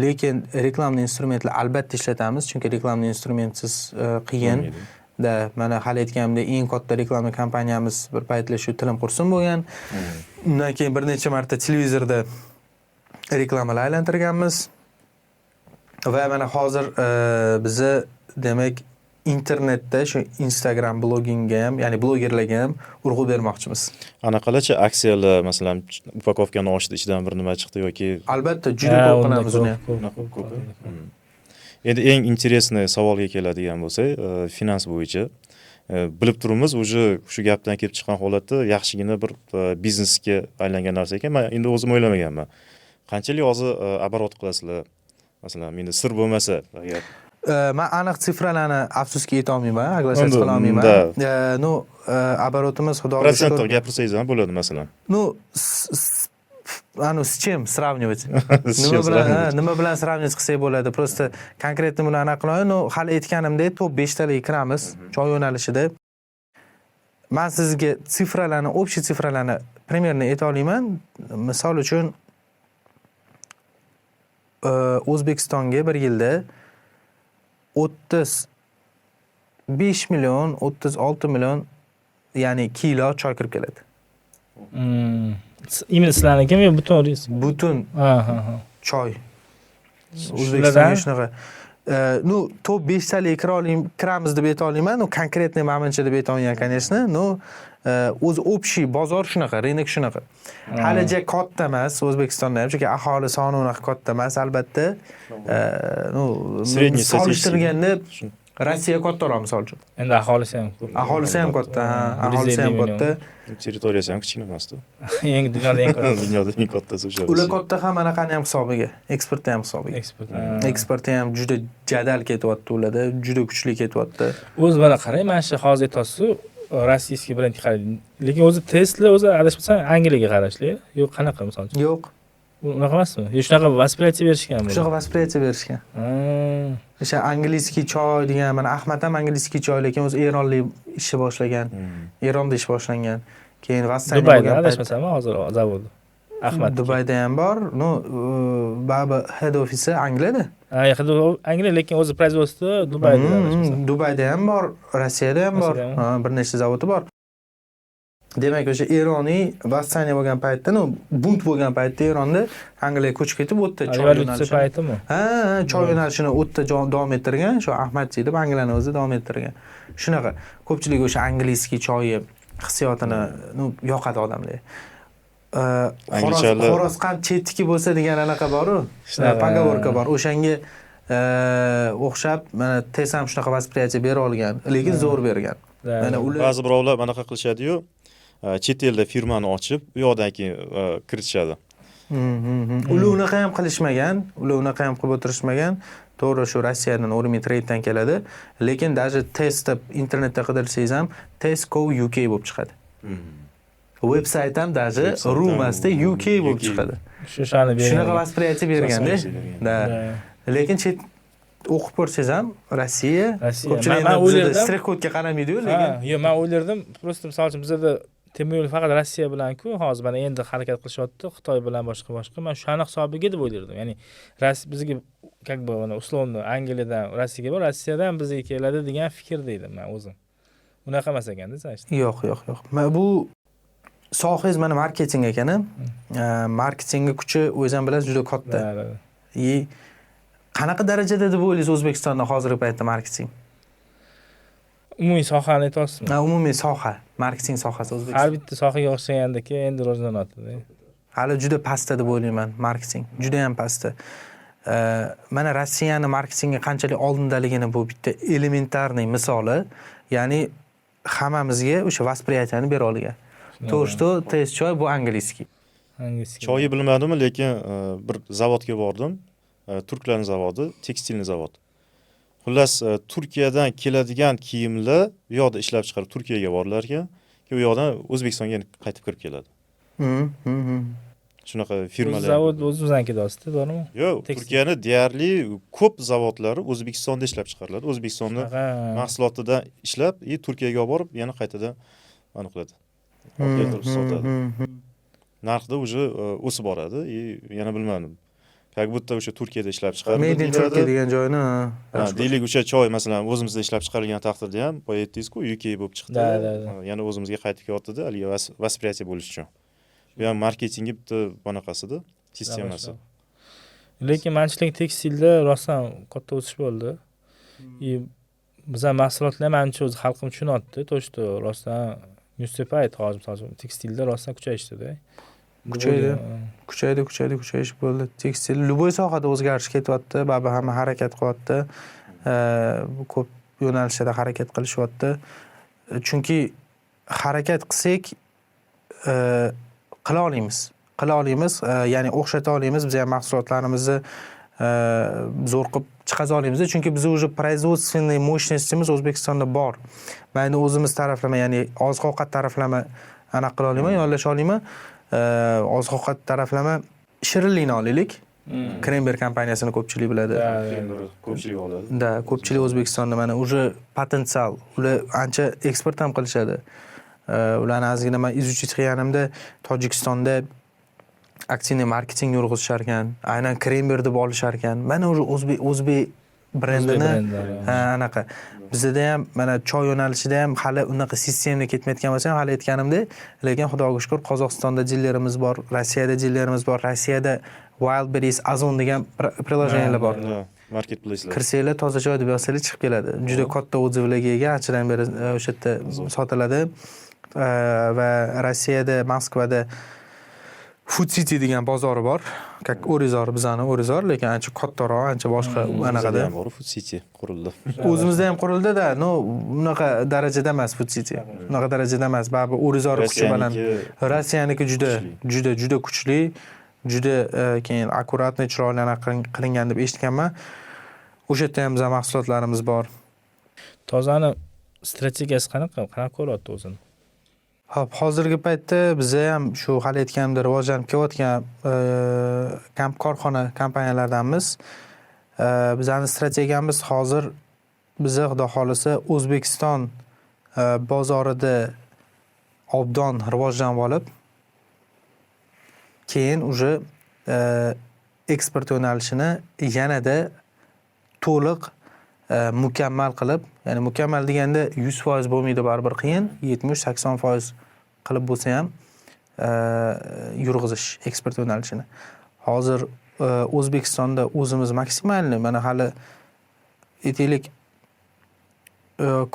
lekin reklamni instrumentlar albatta ishlatamiz, chunki reklamni instrumentsiz qiyin. Mana hali aytganimdek eng katta reklama kompaniyamiz bir paytlar shu Tilim Qursin bo'lgan. Undan keyin bir necha marta televizorda reklamalar aylantirganmiz. Va mana hozir bizni demak internetda shu Instagram bloggingga ham, ya'ni blogerlarga ham urg'u bermoqchimiz. Anaqalarcha aksiyalar, masalan, upakovkani ochdi, ichidan bir nima chiqdi yoki albatta juda ko'p qilamiz uni. Endi eng interesniy savolga keladigan bo'lsak, finans bo'yicha bilib turibmiz, shu gapdan kelib chiqqan holatda yaxshigina bir biznesga aylangan narsa ekan. Men endi o'zim o'ylamaganman. Qanchalik hozir оборот qilasizlar? Masalan, menda sir bo'lmasa agar men aniq sifralarni afsuski ayta olmayman, aglashat qila olmayman. Оборотimiz xudoga shukr. Protsentda gapirsangiz ham bo'ladi masalan. С чем сравнивать? Nima bilan сравнивать qilsak bo'ladi? Просто konkretni buni aniq qilmayman. Hali aytganimdek, top 5 talarga kiramiz, choy yo'nalishida. Men sizga sifralarni, общий sifralarni примерно ayta olaman. Misol uchun O'zbekistonga bir yilda 35 million, 36 million ya'ni kilo choy kirib keladi. Именно sizlarnikimi yo butun reys? Butun. Choy. O'zbekistonga shunaqa. Top 5 talarga kiramiz deb ayta olmayman. Konkretniy ma'lumotcha deb ayta olmayman, конечно. O'zi общий bozor shunaqa, rынок shunaqa. Halicha katta emas O'zbekistonda ham, chunki aholi soni unaqa katta emas, albatta. Solishtirganda Rossiya kattaroq misol uchun. Endi aholisi ham ko'p. Aholisi ham katta, aholisi ham katta. Territoriyasi ham kichkina emas-da. Yangi dunyoda eng katta. Dunyoda eng kattasi o'sha. Ular katta ham anaqani ham hisobiga, eksportni ham hisobiga. Eksporti ham juda jadal ketyapti ularda, juda kuchli ketyapti. O'zi mana qarang, mana shu hozir aytasiz, rossiyskiy brendga qaraydi. Lekin o'zi Tesla o'zi adashmasam Angliyaga qarashli. Yo'q, qanaqa misol uchun? Yo'q. Unaqa emasmi? Shunaqa vосприятие berishgan. Shunaqa vосприятие berishgan. O'sha angliskiy choy degan, mana Ahmad ham angliskiy choy, lekin o'zi Eronlik ishni boshlagan. Eronda ish boshlangan. Keyin Vassani Dubayda adashmasam hozir zavod. Ahmad Dubayda ham bor. Baba head office Angliyada. Angliya, lekin o'zi производство Dubayda. Dubayda ham bor, Rossiyada ham bor. Bir nechta zavodi bor. Demak, o'sha Eroniy vassaniya bo'lgan paytda, bunt bo'lgan paytda Eronda Angliyaga ko'chib ketib o'tdi. Revolyutsiya paytimi? Ha, choy yo'nalishini o'tda davom ettirgan, shu Ahmadchi deb Angliyani o'zi davom ettirgan. Shunaqa. Ko'pchilik o'sha angliyskiy choyi hissiyotini yoqadi odamlar. Xo'roz qand chetniki bo'lsa degan anaqa bor-ku. Pogovorka bor. O'shanga o'xshab mana tez ham shunaqa vосприятие bera olgan, lekin zo'r bergan. Mana ular ba'zi birovlar bunaqa qilishadi-yu, chet elda firmani ochib, u yoqdan keyin kiritishadi. Ular unaqa ham qilishmagan, ular unaqa ham qilib o'tirishmagan. To'g'ri, shu Rossiyadan Urmi Trade'dan keladi, lekin даже test deb internetda qidirsangiz ham Tesco UK bo'lib chiqadi. Veb-sayt ham даже ru emasda UK bo'lib chiqadi. Shuni bergan. Shunaqa vосприятие berganda. Da. Lekin chet o'qib ko'rsangiz ham Rossiya ko'pchilik strek-kodga qaramaydi-ku, lekin yo'q, men o'ylardim, просто misol uchun bizda temir yo'l faqat Rossiya bilan-ku, hozir mana endi harakat qilishyapti, Xitoy bilan boshqa. Men shuni hisobiga deb o'ylardim. Ya'ni bizga как бы mana условно Angliyadan Rossiyaga bor, Rossiyadan bizga keladi degan fikrda edim men o'zim. Unaqa emas ekanda, sanishdi. Yo'q. Bu sohangiz mana marketing ekan. Marketingning kuchi o'zingizam bilasiz juda katta. Qanaqa darajada deb o'ylaysiz O'zbekistonda hozirgi paytda marketing? Umumiy sohani aytyapsizmi? Umumiy soha, marketing sohasi O'zbekistonda. Har bitta sohaga o'xshagandaki endi rivojlanyapti-da. Hali juda pastda deb o'ylayman marketing. Juda ham pastda. Mana Rossiyani marketingga qanchalik oldindaligini bu bitta elementarniy misoli, ya'ni hammamizga o'sha vосприятияni bera olgan. То, что tez choy bu angliyskiy. Choyi bilmadim, lekin bir zavodga bordim. Turklarning zavodi, tekstilniy zavod. Xullas, Turkiyadan keladigan kiyimlar bu yoqda ishlab chiqarib Turkiyaga borilar ekan, u yoqdan O'zbekistonga qaytib kirib keladi. Shunaqa firmalar. Zavod o'zimiznikida o'sdi, to'g'rimi? Yo'q, Turkiyaning deyarli ko'p zavodlari O'zbekistonda ishlab chiqariladi. O'zbekistonda mahsulotidan ishlab, Turkiyaga olib borib, yana qaytadan aniqladi. Sotadi. Narxda уже o'sib boradi, yana bilmadim. Как будто o'sha Turkiyada ishlab chiqariladi. Made in Turkiya degan joyni. Deylik o'sha choy masalan o'zimizda ishlab chiqarilgan taqdirda ham qo'yayotdingiz-ku, UK bo'lib chiqdi. Yana o'zimizga qaytib kelyapti-da, hali vосприятие bo'lish uchun. Bu ham marketingning bitta bunaqasida, sistemasi. Lekin manchilik tekstilda rostdan katta o'sish bo'ldi. Bizning mahsulotlar ham ancha o'z xalqim tushunyapti, то что rostdan newspaper hozir tekstilda rostdan kuchayishdi-da. Kuchayish bo'ldi. Tekstil любой sohada o'zgarish ketyapti, baribir hamma harakat qilyapti. Ko'p yo'nalishda harakat qilishyapti. Chunki harakat qilsak qila olamiz, ya'ni o'xshata olamiz, biz ham mahsulotlarimizni zo'r qilib chiqaza olamiz, chunki biz уже производственный мощностimiz O'zbekistonda bor. Mayli o'zimiz taraflama, ya'ni oziq-ovqat taraflama aniq qila olaman, yo'llash olaman. Oziq-ovqat taraflama shirinlikni olaylik. Krember kompaniyasini ko'pchilik biladi. Ko'pchilik oladi. Da, ko'pchilik O'zbekistonda mana уже potensial, ular ancha eksport ham qilishadi. Ularni ozgina men izuvchi qilganimda Tojikistonda aktiv marketing yurg'izishar ekan, aynan Krember deb olishar ekan. Mana уже o'zbek brendini anaqa. Bizda ham mana choy yo'nalishida ham hali unaqa sistemga ketmayotgan bo'lsa ham hali aytganimda, lekin Xudoga shukr Qozog'istonda jillarimiz bor, Rossiyada jillarimiz bor. Rossiyada Wildberries, Ozon degan prilojenalar bor. Marketplace'lar. Kirsanglar toza choy deb yozsangiz chiqib keladi. Juda katta o'zivlarga ega, anchadan beri o'sha yerda sotiladi. Va Rossiyada, Moskvada Food City degan bozori bor. Как Orizor, bizani Orizor, lekin ancha kattaroq, ancha boshqa anaqada. Food City qurildi. O'zimizda ham qurildi-da, unaqa darajada emas Food City. Unaqa darajada emas, baribir Orizor kuchi bilan Rossiyaniki juda kuchli, juda keyin akkuratni, chiroyli qilingan deb eshitganman. O'sha yerda ham bizning mahsulotlarimiz bor. Tozani strategiyasi qanaqa ko'ryapti o'zini? Hop, hozirgi paytda biz ham shu hali aytganimdek rivojlanib kelayotgan korxona kompaniyalardanmiz. Bizning strategiyamiz hozir bizni xudo xolisa O'zbekiston bozorida obdon rivojlanib olib, keyin уже eksport yo'nalishini yanada to'liq mukammal qilib, ya'ni mukammal deganda 100% bo'lmaydi, baribir qiyin, 70-80% qilib bo'lsa ham yurg'izish eksport yo'nalishini. Hozir O'zbekistonda o'zimiz maksimalni mana hali aytaylik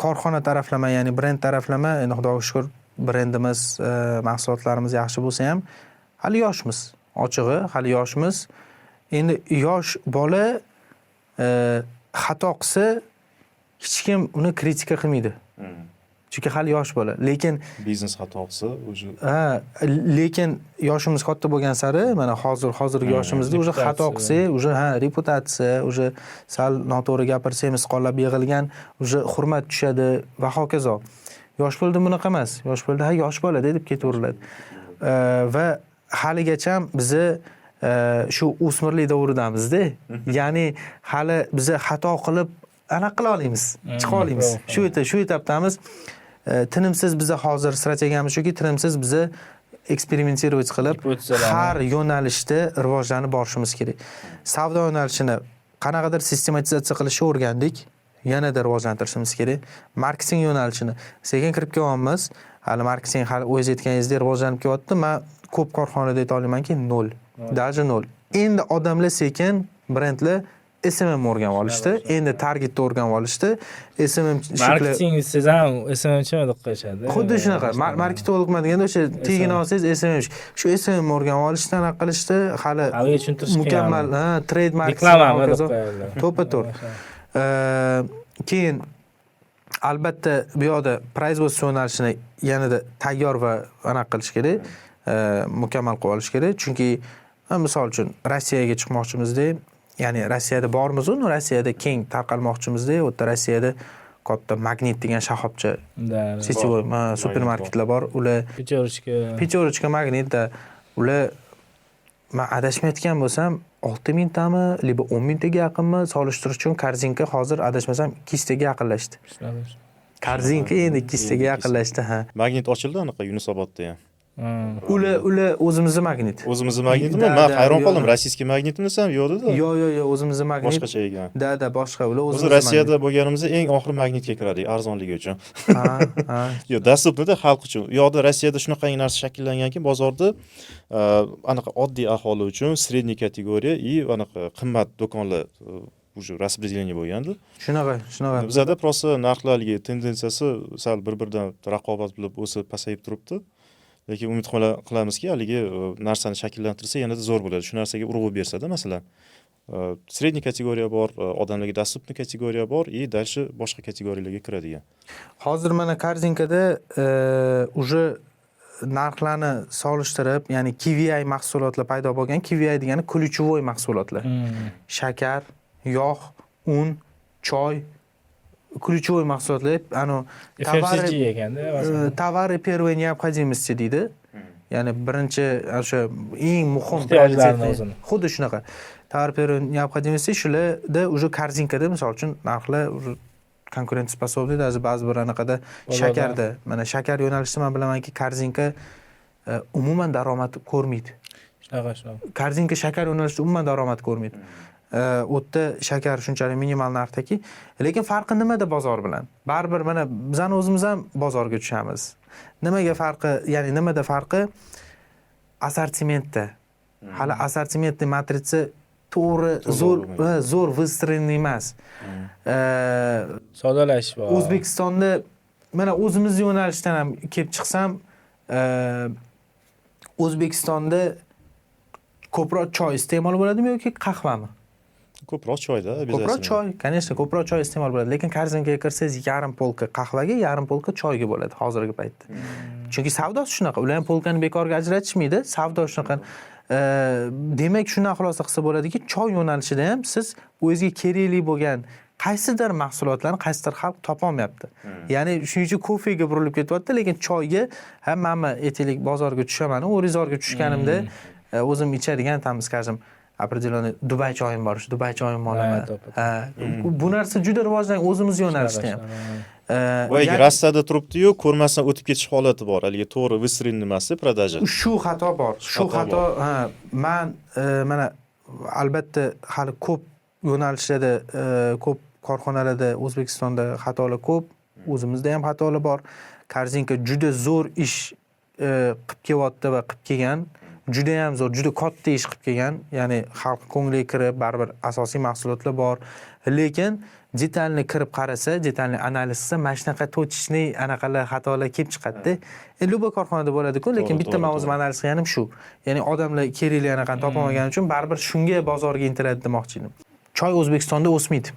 korxona taraflama, ya'ni brend taraflama, endi Xudoga shukr brendimiz, mahsulotlarimiz yaxshi bo'lsa ham hali yoshmiz. Ochig'i, hali yoshmiz. Endi yosh bola xato qilsa hech kim uni kritika qilmaydi. Chunki hali yosh bola. Lekin biznes xatosi o'sha lekin yoshimiz katta bo'lgan sari, mana hozirgi yoshimizda o'sha xato qilsak, o'sha reputatsiya, o'sha sal noto'g'ri gapirsak, misqollab yig'ilgan, o'sha hurmat tushadi va hokazo. Yosh bo'ldi bunaqa emas. Yosh bo'ldi, ha yosh bola deb ketaveriladi. Va haligacha bizni shu o'smirlik davridamizda. Ya'ni hali biz xato qilib ana qila olamiz, chiqa olamiz. Shu etapdamiz. Tinimsiz biza hozir strategiyamiz shuki, tinimsiz biza eksperimentirovat qilib har yo'nalishda rivojlanib borishimiz kerak. Savdo yo'nalishini qanaqadir sistematizatsiya qilishni o'rgandik, yanada rivojlantirishimiz kerak. Marketing yo'nalishini sekin kirib kelyapmiz. Hali marketing hali o'z aytganingizdek rivojlanib kelyapti. Men ko'p korxonada ayta olamanki 0. Даже 0. Endi odamlar sekin brendlar SMM o'rganib olishdi. Endi targetni o'rganib olishdi. SMM marketing siz ham SMMchi deb qo'yishadi. Xuddi shunaqa. Marketing deganda o'sha tegini olsangiz SMM. Shu SMM o'rganib olishdan qilishdi. Hali tushuntirish mukammal, trade marketing reklama deb qo'yadi. To'ppa-to'g'ri. Keyin albatta bu yoqda производство yo'nalishini yanada tayyor va aniq qilish kerak. Mukammal qilib olish kerak. Chunki misol uchun Rossiyaga chiqmoqchimizda, ya'ni Rossiyada bormiz, uni Rossiyada keng tarqalmoqchimizda, u yerda Rossiyada katta Magnit degan shoxobcha setivoy supermarketlar bor. Ular Pechorочка Magnitda ular men adashmayotgan bo'lsam 6000 tami, liba 10 taga yaqinmi solishtirish uchun korzinka hozir adashmasam 200 taga yaqinlashdi. Korzinka endi 200 taga yaqinlashdi, ha. Magnit ochildi anaqa Yunusobodda ham. Ular o'zimizni Magnit. O'zimizni Magnitmi? Men hayron qoldim. Rossiyskiy Magnitmi desam, yo'q-da. Yo'q, o'zimizni Magnit. Boshqacha ekan. Da, boshqa. Ular o'zimiz Rossiyada bo'lganimizda eng oxiri Magnitga kiradik, arzonligi uchun. Ha. Yo'q, dastlabda xalq uchun. U yoqda Rossiyada shunaqa narsa shakllanganki, bozorda anaqa oddiy aholi uchun sredniy kategoriya и anaqa qimmat do'konlar уже распределение bo'lgandi. Shunaqa. Bizda просто narxlarga tendensiyasi sal bir-biridan raqobat qilib o'sib pasayib turibdi. Lekin umid qilamizki, haligi narsani shakllantirsa yanada zo'r bo'ladi. Shu narsaga urg'u bersa-da, masalan, sredniy kategoriya bor, odamlarga доступный kategoriya bor, и дальше boshqa kategoriyalarga kiradigan. Hozir mana korzinkada уже narxlarni solishtirib, ya'ni KVI mahsulotlar paydo bo'lgan. KVI degani ключевой mahsulotlar. Shakar, yog', un, choy, ключевой mahsulotlar, FMCG ekanda. Tavары первой необходимости deydi. Ya'ni birinchi o'sha eng muhim ehtiyojlarni xuddi shunaqa. Tovar первой необходимости shularda уже korzinkada misol uchun narxlar konkurentsiyaspособный, даже ba'zi bir anaqada shakarda, mana shakar yo'nalishida men bilamanki korzinka umuman daromad ko'rmaydi. Shunaqa. Korzinka shakar yo'nalishida umuman daromad ko'rmaydi. O'tda shakar shunchalik minimal narxdaki, lekin farqi nimada bozor bilan? Baribir mana bizani o'zimiz ham bozorga tushamiz. Nimaga farqi? Ya'ni nimada farqi? Assortimentda. Hali assortimentning matritsi to'g'ri, zo'r выстроенный emas. Sodalash bor. O'zbekistonda mana o'zimiz yo'nalishdan ham kelib chiqsam, O'zbekistonda ko'proq choy iste'mol bo'ladimi yoki qahvami? Ko'proq choyda, ko'proq choy, конечно, ko'proq choy iste'mol bo'ladi, lekin korzinkaga kirsangiz yarim polka qahvaga, yarim polka choyga bo'ladi hozirgi paytda. Chunki savdosi shunaqa, ular ham polkani bekorga ajratishmaydi, savdo shunaqa. Demak, shundan xulosa qilsa bo'ladiki, choy yo'nalishida ham siz o'zingizga kerakli bo'lgan qaysidir mahsulotlarni qaysidir xalq topolmayapti. Ya'ni shuning uchun kofega burilib ketyapti, lekin choyga hammami aytaylik bozorga tushaman, o'rizorga tushganimda o'zim ichadigan tam, skажем, определенный Dubay choyim bor, shu Dubay choyimni olaman. Bu narsa juda rivojlangan o'zimiz yo'nalishda ham. Voyga Rossiyada turibdi-yu, ko'rmasdan o'tib ketish holati bor. Haligi to'g'ri выстроен emas, prodaja. Shu xato bor. Shu xato, men mana albatta hali ko'p yo'nalishlarda, ko'p korxonalarda O'zbekistonda xatolar ko'p, o'zimizda ham xatolar bor. Korzinka juda zo'r ish qilib kelyapti va qilib kelgan juda ham zo'r, juda katta ish qilib kelgan. Ya'ni xalq ko'ngliga kirib, baribir asosiy mahsulotlar bor. Lekin detalni kirib qarasa, detalni analiz qilsa, mana shunaqa to'chishni anaqalar xatolar kelib chiqadi-da. Любой korxonada bo'ladi-ku, lekin bitta men o'zim analiz qilganim shu. Ya'ni odamlar kerakli anaqani topolmagani uchun baribir shunga bozorga intiladi demoqchi edim. Choy O'zbekistonda o'smaydi.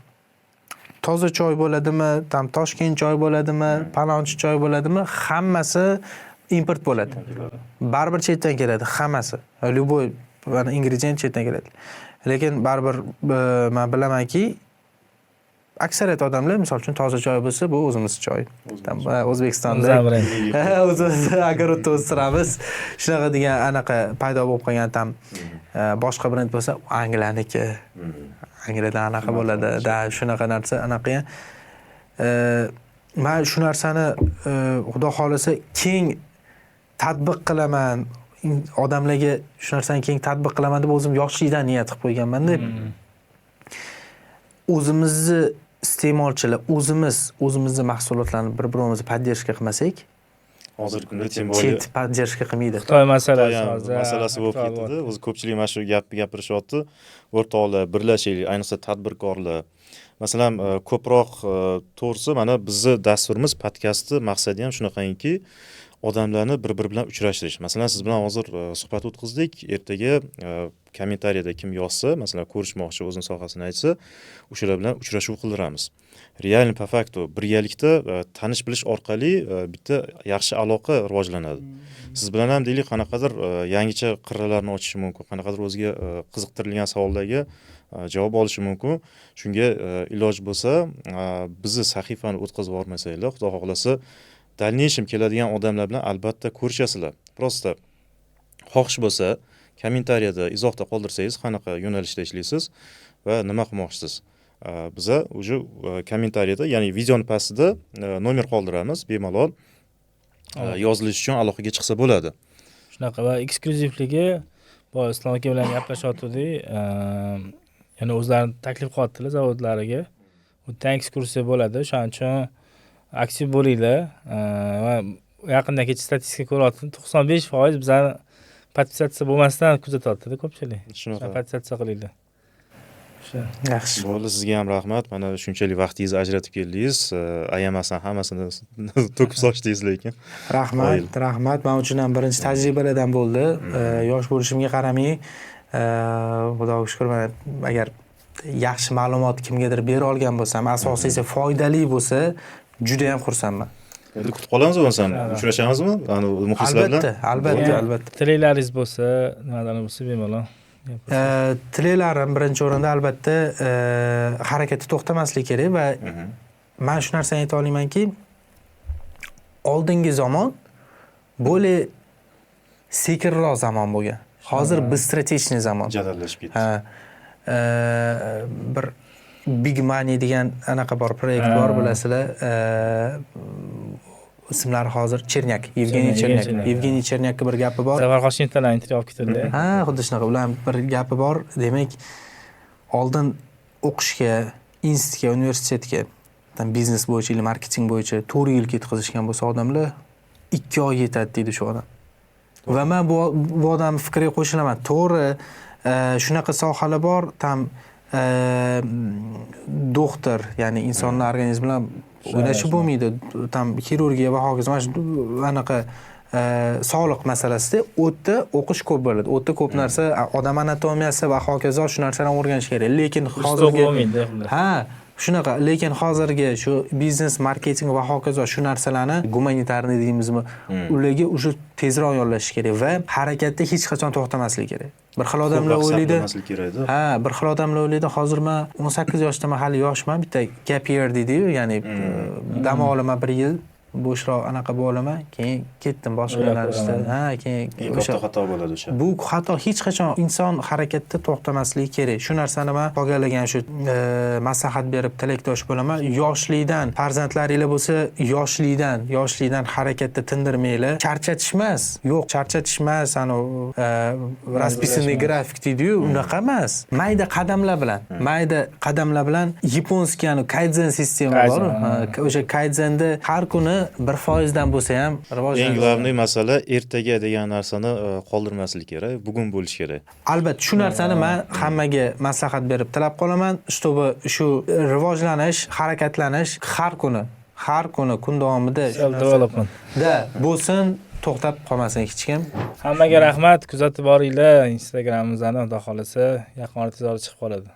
Toza choy bo'ladimi, tam Toshkent choy bo'ladimi, palonchi choy bo'ladimi, hammasi import bo'ladi. Baribir chetdan keladi, hammasi. Любой ingredient chetdan keladi. Lekin baribir men bilamanki, aksariyat odamlar misol uchun toza choy bo'lsa, bu o'zimiz choy. O'zbekistonda o'zimiz огородda o'stiramiz. Shunaqa degan anaqa paydo bo'lib qolgan tam boshqa brend bo'lsa, Angliyaniki. Angliyada anaqa bo'ladi, da shunaqa narsa anaqa ham. Men shu narsani xudo xolisa keng tatbiq qilaman. Odamlarga shu narsani keng tatbiq qilaman deb o'zim yoshlikdan niyat qilib qo'yganman-da. O'zimizni iste'molchilar, o'zimizni mahsulotlarni bir-birimizni podдержка qilmasak, hozirgi kunda tем более chet podдержка qilmaydi. Xitoy masalasi bo'lib ketdi. O'zi ko'pchilik mana shu gapni gapirishyapti. O'rtoqlar, birlashaylik, ayniqsa tadbirkorlar. Masalan, ko'proq to'g'risi mana bizni dasturimiz, podkastni maqsadi ham shunaqangi, odamlarni bir-biri bilan uchrashtirish. Masalan, siz bilan hozir suhbat o'tkazdik. Ertaga kommentariyada kim yozsa, masalan, ko'rishmoqchi, o'zining sohasini aytsa, o'shalar bilan uchrashuv qildiramiz. Real po faktu birgalikda tanish bilish orqali bitta yaxshi aloqa rivojlanadi. Siz bilan ham deylik qanaqadir yangicha qirralarni ochishi mumkin, qanaqadir o'ziga qiziqtirilgan savollarga javob olishi mumkin. Shunga iloj bo'lsa, bizni sahifani o'tkazib yubormasanglar, xudo xohlasa, dalneyshim keladigan odamlar bilan albatta ko'rishasizlar. Prosta xohish bo'lsa, kommentariyada izohda qoldirsangiz, qanaqa yo'nalishda ishlaysiz va nima qilmoqchisiz. Biza уже kommentariyada, ya'ni videoni pastida nomer qoldiramiz, bemalol yozilish uchun aloqaga chiqsa bo'ladi. Shunaqa va ekskluzivligi boya Islom aka bilan gaplashayotgandik. Ya'ni o'zlari taklif qilyaptilar zavodlariga. Bu ekskursiya bo'ladi. Shuning uchun aktiv bo'linglar va yaqinda kecha statistika ko'ryaptim. 95% bizani podpisatsiya bo'lmasdan kuzatyapti-da ko'pchilik. Shunaqa. Podpisatsiya qilinglar. Yaxshi. Bo'ldi, sizga ham rahmat. Mana shunchalik vaqtingizni ajratib keldingiz. Ayamasdan hammasini to'kib sochdingiz lekin. Rahmat. Men uchun ham birinchi tajribalardan bo'ldi. Yosh bo'lishimga qaramay, Xudoga shukr, men agar yaxshi ma'lumot kimgadir bera olgan bo'lsam, asosiysi foydali bo'lsa, juda ham xursandman. Endi kutib qolamiz bo'lsam, uchrashamizmi? Ana muxlislar bilan. Albatta. Tilaklaringiz bo'lsa, nimadan bo'lsa bemalol. Tilaklarim birinchi o'rinda albatta harakatni to'xtamaslik kerak va men shu narsani ayta olamanki, oldingi zamon bo'li sekinroq zamon bo'lgan. Hozir bыстротечный zamon. Jadallashib ketdi. Bir Big Money degan anaqa bor, proyekt bor, bilasizlar. Ismlari hozir Chernyak, Yevgeniy Chernyak bir gapi bor. Zafar Hoshimtovdan intervyu olib ketildi. Xuddi shunaqa. Ular bir gapi bor. Demak, oldin o'qishga, institutga, universitetga, biznes bo'yicha, marketing bo'yicha 4 yil ketkazishgan bo'lsa odamlar 2 oy yetadi deydi shu odam. Va men bu odam fikriga qo'shilaman. To'g'ri, shunaqa sohalar bor, tam doktor, ya'ni insonni organizmi bilan o'ynashi bo'lmaydi. Tam xirurgiya va hokazo, mana anaqa sog'liq masalasida o'tda o'qish ko'p bo'ladi. O'tda ko'p narsa, odam anatomiyasi va hokazo shu narsalarni o'rganish kerak. Lekin hozirgi shunaqa, lekin hozirgi shu biznes, marketing va hokazo shu narsalarni gumanitarniy deymizmi, ularga уже tezroq yo'llash kerak va harakatda hech qachon to'xtamaslik kerak. Bir xil odamlar o'ylaydi. Bir xil odamlar o'ylaydi, hozir men 18 yoshdaman, hali yoshman, bitta gap year deydi-yu, ya'ni dam olaman 1 yil, bo'shroq anaqa bo'laman, keyin ketdim boshqa yo'nalishda. Keyin o'sha xato bo'ladi o'sha. Bu xato, hech qachon inson harakatda to'xtamasligi kerak. Shu narsani men qolganlarga shu maslahat berib tilakdosh bo'laman. Yoshlikdan farzandlaringiz bo'lsa, yoshlikdan harakatda tindirmanglar. Charchatish emas. Yo'q, charchatish emas, расписанный grafik deydi-yu, unaqa emas. Mayda qadamlar bilan yaponskiy kaizen sistema bor. O'sha kaizenda har kuni 1% dan bo'lsa ham Eng rivojlanadi. главный masala ertaga degan narsani qoldirmaslik kerak, bugun bo'lishi kerak. Albatta, shu narsani men hammaga maslahat berib tilab qolaman, чтобы shu rivojlanish, harakatlanish har kuni kun davomida Self development. da bo'lsin, to'xtab qolmasin hech kim. Hammaga rahmat, kuzatib boringlar. Instagramimizni xudo xolasa yaqin orada tezroq chiqib qoladi.